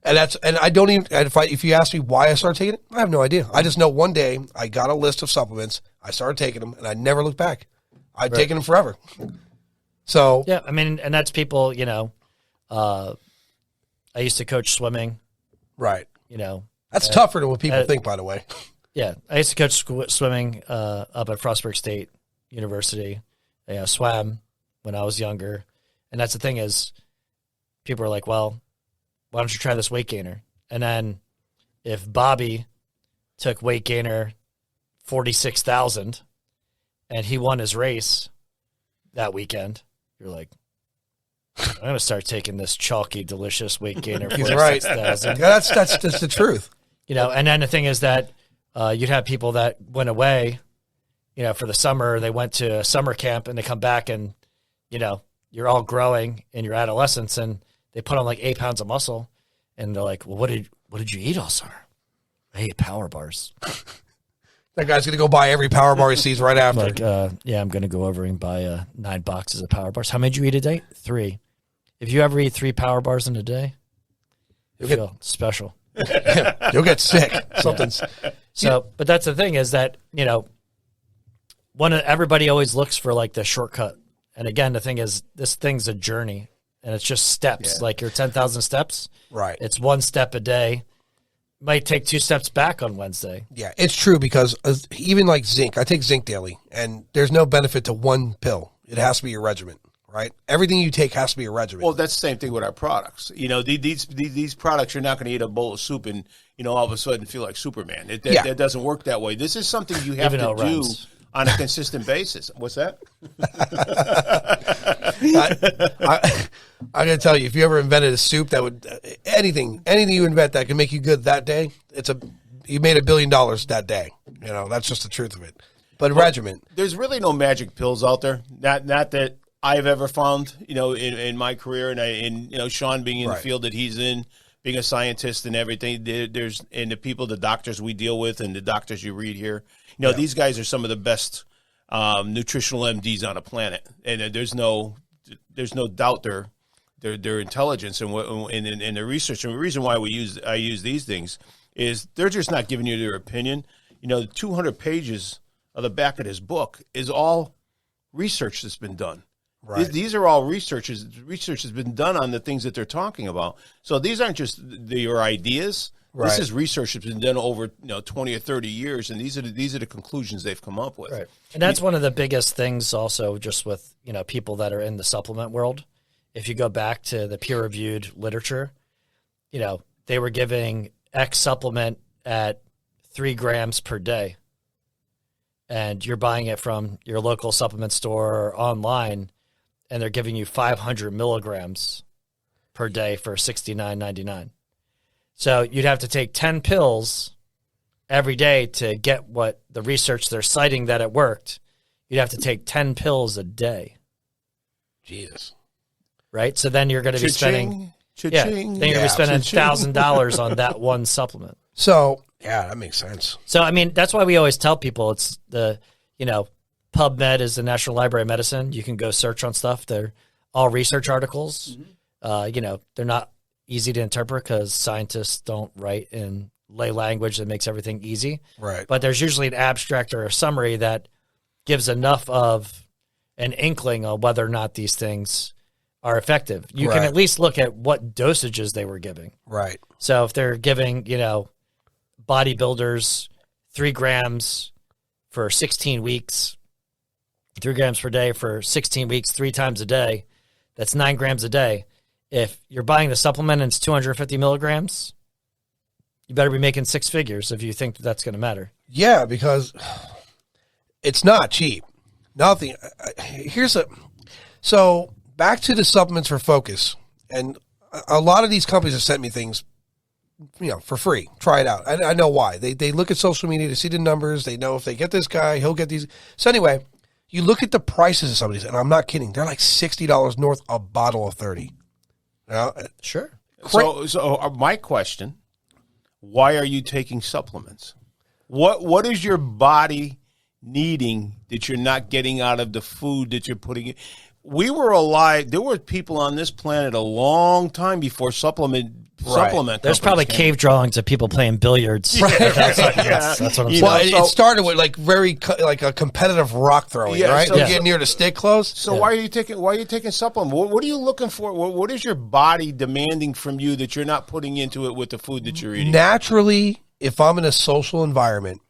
and I don't even, if you ask me why I started taking it, I have no idea. I just know one day I got a list of supplements, I started taking them, and I never looked back. I'd taken them forever. So. Yeah, I mean, and that's people, I used to coach swimming. Right. That's tougher than what people think, by the way. Yeah, I used to coach swimming up at Frostburg State University. I swam when I was younger. And that's the thing is, people are like, well, why don't you try this weight gainer? And then if Bobby took weight gainer 46,000 and he won his race that weekend, you're like, I'm going to start taking this chalky, delicious weight gainer. He's right. That's the truth. And then the thing is that you'd have people that went away, for the summer. They went to summer camp and they come back and, you're all growing in your adolescence and they put on like 8 pounds of muscle and they're like, well, what did you eat all summer? I ate power bars. That guy's going to go buy every power bar he sees right after. Like, I'm going to go over and buy 9 boxes of power bars. How many did you eat a day? 3. If you ever eat 3 power bars in a day, you'll feel special. You'll get sick. Something's... So, but that's the thing is that, everybody always looks for like the shortcut. And again, the thing is, this thing's a journey and it's just steps, like your 10,000 steps. Right. It's 1 step a day. might take 2 steps back on Wednesday. Yeah, it's true because even like zinc, I take zinc daily, and there's no benefit to one pill. It has to be your regimen, right? Everything you take has to be a regimen. Well, that's the same thing with our products. You know, these products, you're not going to eat a bowl of soup and, you know, all of a sudden feel like Superman. That doesn't work that way. This is something you have to do on a consistent basis. What's that? I'm going to tell you, if you ever invented a soup that would anything you invent that can make you good that day, you made $1 billion that day. You know, that's just the truth of it. But regimen, there's really no magic pills out there. Not that I've ever found. You know, in my career, and you know, Sean being in the field that he's in, being a scientist and everything. And the people, the doctors we deal with, and the doctors you read here. You know, these guys are some of the best nutritional MDs on the planet, and there's no doubt their intelligence and their research. And the reason why I use these things is they're just not giving you their opinion. You know, the 200 pages of the back of this book is all research that's been done. Right. These are all research has been done on the things that they're talking about. So these aren't just your ideas. Right. This is research that's been done over 20 or 30 years, and these are the conclusions they've come up with. Right. And that's one of the biggest things also just with people that are in the supplement world. If you go back to the peer-reviewed literature, they were giving X supplement at 3 grams per day, and you're buying it from your local supplement store or online, and they're giving you 500 milligrams per day for $69.99. So you'd have to take 10 pills every day to get what the research they're citing that it worked. You'd have to take 10 pills a day. Jesus. Right? So then you're going to be spending then you're going to be spending $1,000 on that one supplement. So, yeah, that makes sense. So, I mean, that's why we always tell people it's PubMed is the National Library of Medicine. You can go search on stuff. They're all research articles. Mm-hmm. They're not easy to interpret because scientists don't write in lay language that makes everything easy. Right. But there's usually an abstract or a summary that gives enough of an inkling of whether or not these things are effective. You can at least look at what dosages they were giving. Right. So if they're giving, bodybuilders 3 grams for 16 weeks, 3 grams per day for 16 weeks, 3 times a day, that's 9 grams a day. If you're buying the supplement and it's 250 milligrams, you better be making 6 figures if you think that's going to matter. Yeah, because it's not cheap. Nothing. So back to the supplements for focus. And a lot of these companies have sent me things, for free. Try it out. I know why. They look at social media to see the numbers. They know if they get this guy, he'll get these. So anyway, you look at the prices of some of these, and I'm not kidding. They're like $60 north a bottle of 30. Sure. So my question, why are you taking supplements? What is your body needing that you're not getting out of the food that you're putting in? We were alive. There were people on this planet a long time before supplement. There's probably cave drawings of people playing billiards. Right. That's what I'm saying. Well, it started with like a competitive rock throwing, right? So getting near the stick close. So why are you taking supplement? What are you looking for? What is your body demanding from you that you're not putting into it with the food that you're eating? Naturally, if I'm in a social environment,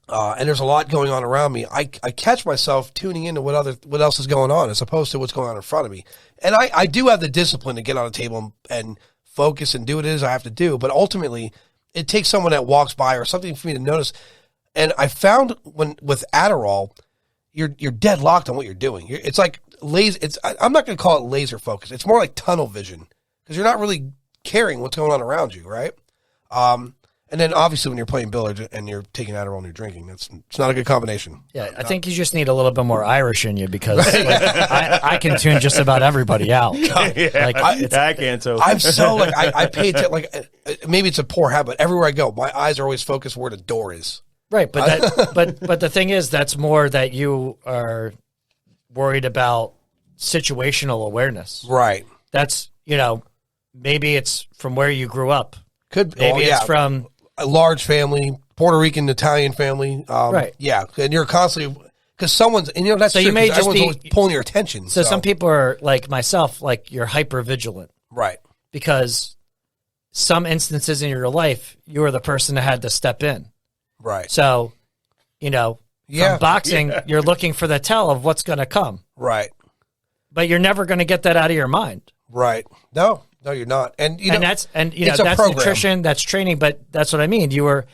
and there's a lot going on around me, I catch myself tuning into what else is going on as opposed to what's going on in front of me. And I do have the discipline to get on a table and focus and do what it is I have to do. But ultimately, it takes someone that walks by or something for me to notice. And I found with Adderall, you're dead locked on what you're doing. It's like laser. I'm not going to call it laser focus. It's more like tunnel vision because you're not really caring what's going on around you, right? And then obviously when you're playing billiards and you're taking Adderall and you're drinking, it's not a good combination. Yeah, I think you just need a little bit more Irish in you because I can tune just about everybody out. I can too. I'm so I pay attention. Maybe it's a poor habit. Everywhere I go, my eyes are always focused where the door is. Right, but the thing is, that's more that you are worried about situational awareness. Right. That's maybe it's from where you grew up. Maybe it's from a large family, Puerto Rican, Italian family. Right. Yeah. And you're constantly, because someone's, and that's so true, you may just everyone's always pulling your attention. So some people are like myself, like you're hyper vigilant. Right. Because some instances in your life, you were the person that had to step in. Right. So, from boxing, you're looking for the tell of what's going to come. Right. But you're never going to get that out of your mind. Right. No, you're not. And that's nutrition, that's training, but that's what I mean. You're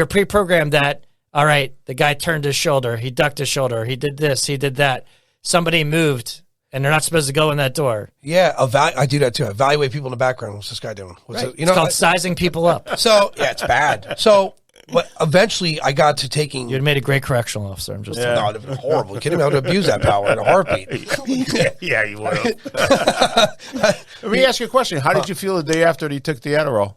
pre-programmed that, all right, the guy turned his shoulder, he ducked his shoulder, he did this, he did that. Somebody moved, and they're not supposed to go in that door. Yeah, I do that too. I evaluate people in the background. What's this guy doing? It's called sizing people up. So, yeah, it's bad. So, but eventually I got to taking... You'd made a great correctional officer. I'm just No, it would have been horrible. You kidding me? I would have abused that power in a heartbeat. Yeah, you would have. Let me ask you a question. How did you feel the day after you took the Adderall?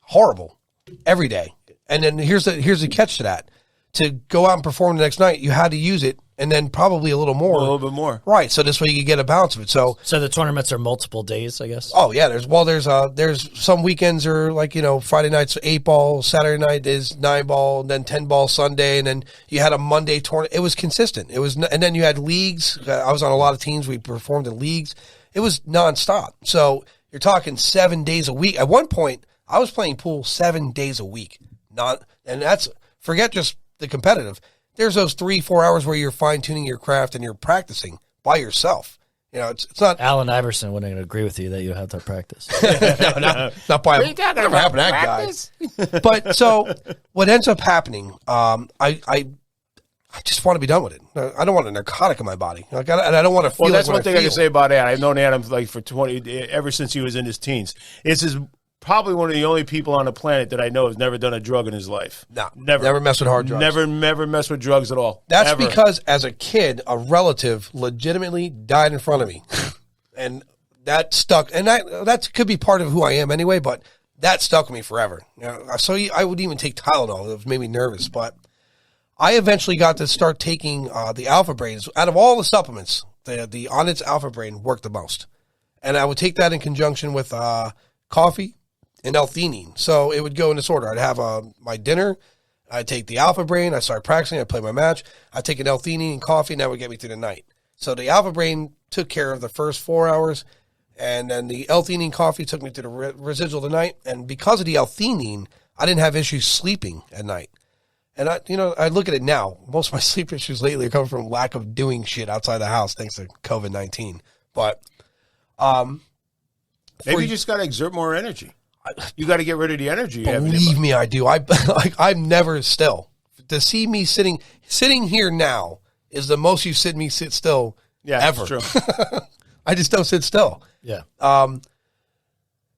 Horrible. Every day. And then here's the catch to that. To go out and perform the next night, you had to use it, and then probably a little more. A little bit more. Right. So this way you could get a balance of it. So the tournaments are multiple days, I guess? Oh, yeah. There's some weekends are like, Friday night's 8-ball, Saturday night is 9-ball, and then 10-ball Sunday, and then you had a Monday tournament. It was consistent. And then you had leagues. I was on a lot of teams. We performed in leagues. It was nonstop. So you're talking 7 days a week. At one point, I was playing pool 7 days a week. And that's, forget just the competitive. There's those 3-4 hours where you're fine-tuning your craft and you're practicing by yourself. It's not... Allen Iverson wouldn't agree with you that you have to practice. No, not by... What are you talking about? Practice? That guy. But so what ends up happening, I just want to be done with it. I don't want a narcotic in my body. And I don't want to feel. Well, that's one thing I can say about Adam. I've known Adam for ever since he was in his teens. Probably one of the only people on the planet that I know has never done a drug in his life. No, never messed with hard drugs. Never messed with drugs at all. That's ever. Because as a kid, a relative legitimately died in front of me, and that stuck. And that could be part of who I am anyway, but that stuck with me forever. So I would even take Tylenol. It made me nervous, but I eventually got to start taking the Alpha Brains. Out of all the supplements, the Onnit's Alpha Brain worked the most, and I would take that in conjunction with coffee and L-theanine. So it would go in this order. I'd have my dinner. I'd take the Alpha Brain. I start practicing. I'd play my match. I'd take an L-theanine and coffee, and that would get me through the night. So the Alpha Brain took care of the first 4 hours, and then the L-theanine coffee took me to the residual of the night. And because of the L-theanine, I didn't have issues sleeping at night. And I look at it now. Most of my sleep issues lately are coming from lack of doing shit outside the house thanks to COVID-19. But maybe you just got to exert more energy. You got to get rid of the energy. Believe me, I do. I'm never still. To see me sitting here now is the most you've seen me sit still ever. That's true. I just don't sit still. Yeah.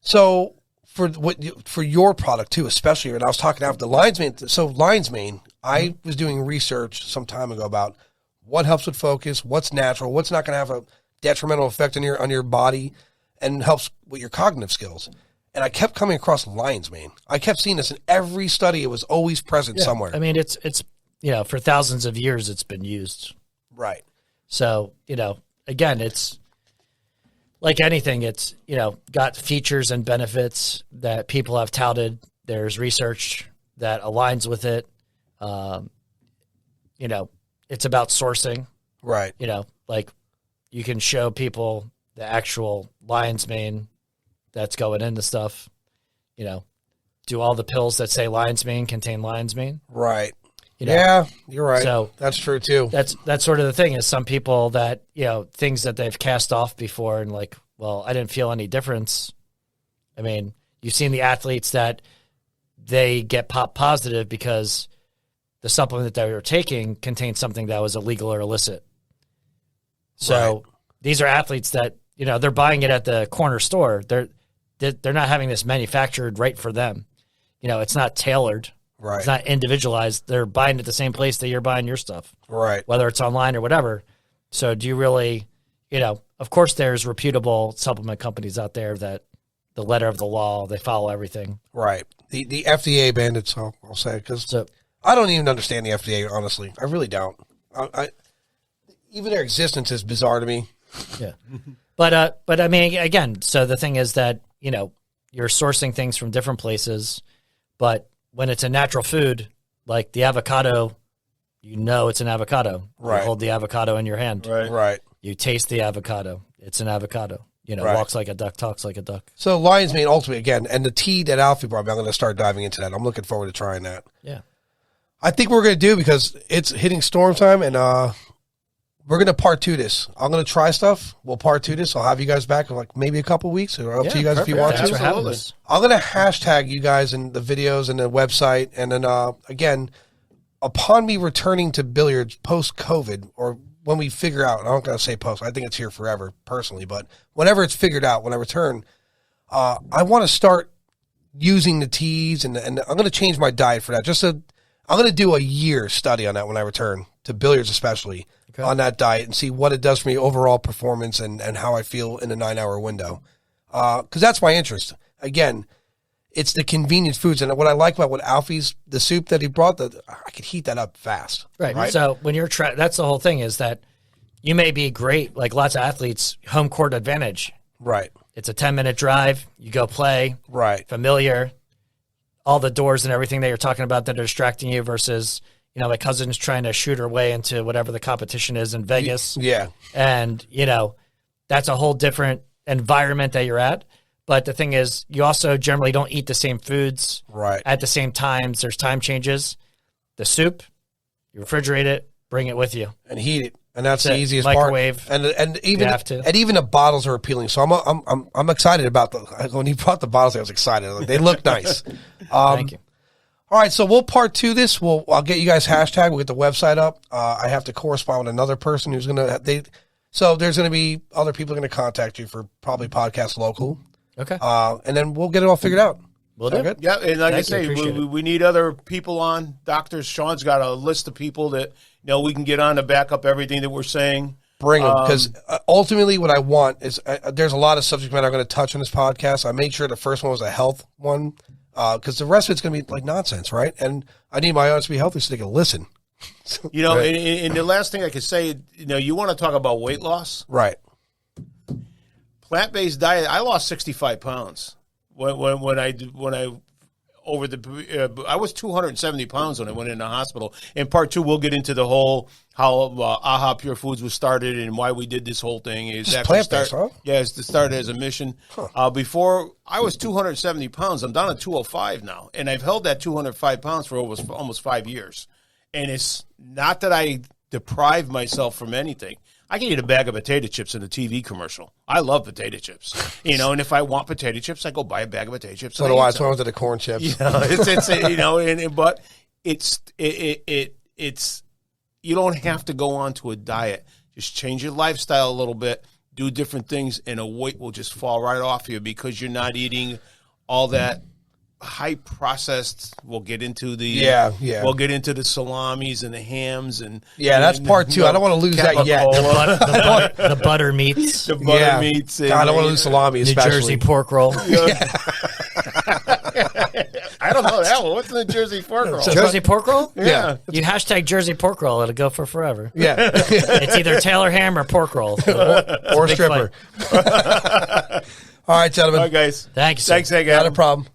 So for your product too, especially, and I was talking after the Lion's Mane. So Lion's Mane, I was doing research some time ago about what helps with focus, what's natural, what's not going to have a detrimental effect on your body, and helps with your cognitive skills. And I kept coming across Lion's Mane. I kept seeing this in every study. It was always present somewhere. I mean, it's for thousands of years it's been used. Right. So, again, it's like anything. It's, got features and benefits that people have touted. There's research that aligns with it. It's about sourcing. Right. Like you can show people the actual Lion's Mane that's going into stuff, do all the pills that say Lion's Mane contain Lion's Mane? Right. Yeah, you're right. So that's true too. That's sort of the thing is some people that, things that they've cast off before and like, well, I didn't feel any difference. I mean, you've seen the athletes that they get pop positive because the supplement that they were taking contained something that was illegal or illicit. So these are athletes that, they're buying it at the corner store. They're not having this manufactured right for them. It's not tailored. Right. It's not individualized. They're buying at the same place that you're buying your stuff. Right. Whether it's online or whatever. So do you really, of course there's reputable supplement companies out there that the letter of the law, they follow everything. Right. The FDA bandits, I'll say, because I don't even understand the FDA, honestly. I really don't. Even their existence is bizarre to me. Yeah. But I mean, again, so the thing is that, you're sourcing things from different places, but when it's a natural food, like the avocado, it's an avocado. Right. You hold the avocado in your hand. Right. You taste the avocado. It's an avocado. walks like a duck, talks like a duck. So lion's mane, ultimately, again, and the tea that Alfie brought me, I'm going to start diving into that. I'm looking forward to trying that. Yeah. I think we're going to do, because it's hitting storm time, and we're going to part 2 this. I'm going to try stuff. We'll part 2 this. I'll have you guys back in like maybe a couple weeks, or up to you guys if you want to. I'm going to hashtag you guys in the videos and the website. And then, again, upon me returning to billiards post-COVID, or when we figure out, and I'm not going to say post, I think it's here forever personally, but whenever it's figured out, when I return, I want to start using the teas, and I'm going to change my diet for that. I'm going to do a year study on that when I return to billiards, especially on that diet, and see what it does for me overall performance and how I feel in a 9-hour window. Because that's my interest. Again, it's the convenience foods. And what I like about the soup that he brought, I could heat that up fast. Right. So when you're that's the whole thing, is that you may be great, like lots of athletes, home court advantage. Right. It's a 10-minute drive. You go play. Right. Familiar. All the doors and everything that you're talking about that are distracting you versus, my cousin's trying to shoot her way into whatever the competition is in Vegas. Yeah. And, that's a whole different environment that you're at. But the thing is, you also generally don't eat the same foods at the same times. There's time changes. The soup, you refrigerate it, bring it with you, and heat it, and that's the easiest microwave. Part. And even the bottles are appealing. So I'm excited about when you brought the bottles. I was excited. Like, they look nice. Thank you. All right, so we'll part 2 this. I'll get you guys hashtag. We'll get the website up. I have to correspond with another person who's gonna. So there's gonna be other people going to contact you for probably podcast local. Okay. And then we'll get it all figured out. We'll do. Yeah, and like I say, we need other people on. Doctors, Sean's got a list of people that we can get on to back up everything that we're saying. Bring them, because ultimately what I want is there's a lot of subject matter I'm going to touch on this podcast. I made sure the first one was a health one, because the rest of it's going to be like nonsense, right? And I need my audience to be healthy so they can listen. And the last thing I could say, you want to talk about weight loss, right? Plant-based diet. I lost 65 pounds I was 270 pounds when I went in the hospital. In part 2, we'll get into the whole how AHA Pure Foods was started and why we did this whole thing. It's plant-based, huh? Yeah, it's started as a mission. Huh. Before I was 270 pounds. I'm down at 205 now, and I've held that 205 pounds for almost 5 years. And it's not that I deprive myself from anything. I can eat a bag of potato chips in a TV commercial. I love potato chips, and if I want potato chips, I go buy a bag of potato chips. So do I. It's one of the corn chips. But it's you don't have to go on to a diet. Just change your lifestyle a little bit, do different things, and a weight will just fall right off you because you're not eating all that high processed. We'll get into the We'll get into the salamis and the hams and that's part 2. I don't want to lose that yet. The butter meats. The butter meats. God, I don't want to lose salami, especially New Jersey pork roll. I don't know that one. What's the Jersey pork roll? Jersey pork roll? Yeah. You hashtag Jersey pork roll, it'll go for forever. Yeah. It's either Taylor ham or pork roll. Or stripper. All right, gentlemen. All right, guys. Thanks. Thanks, Not a problem.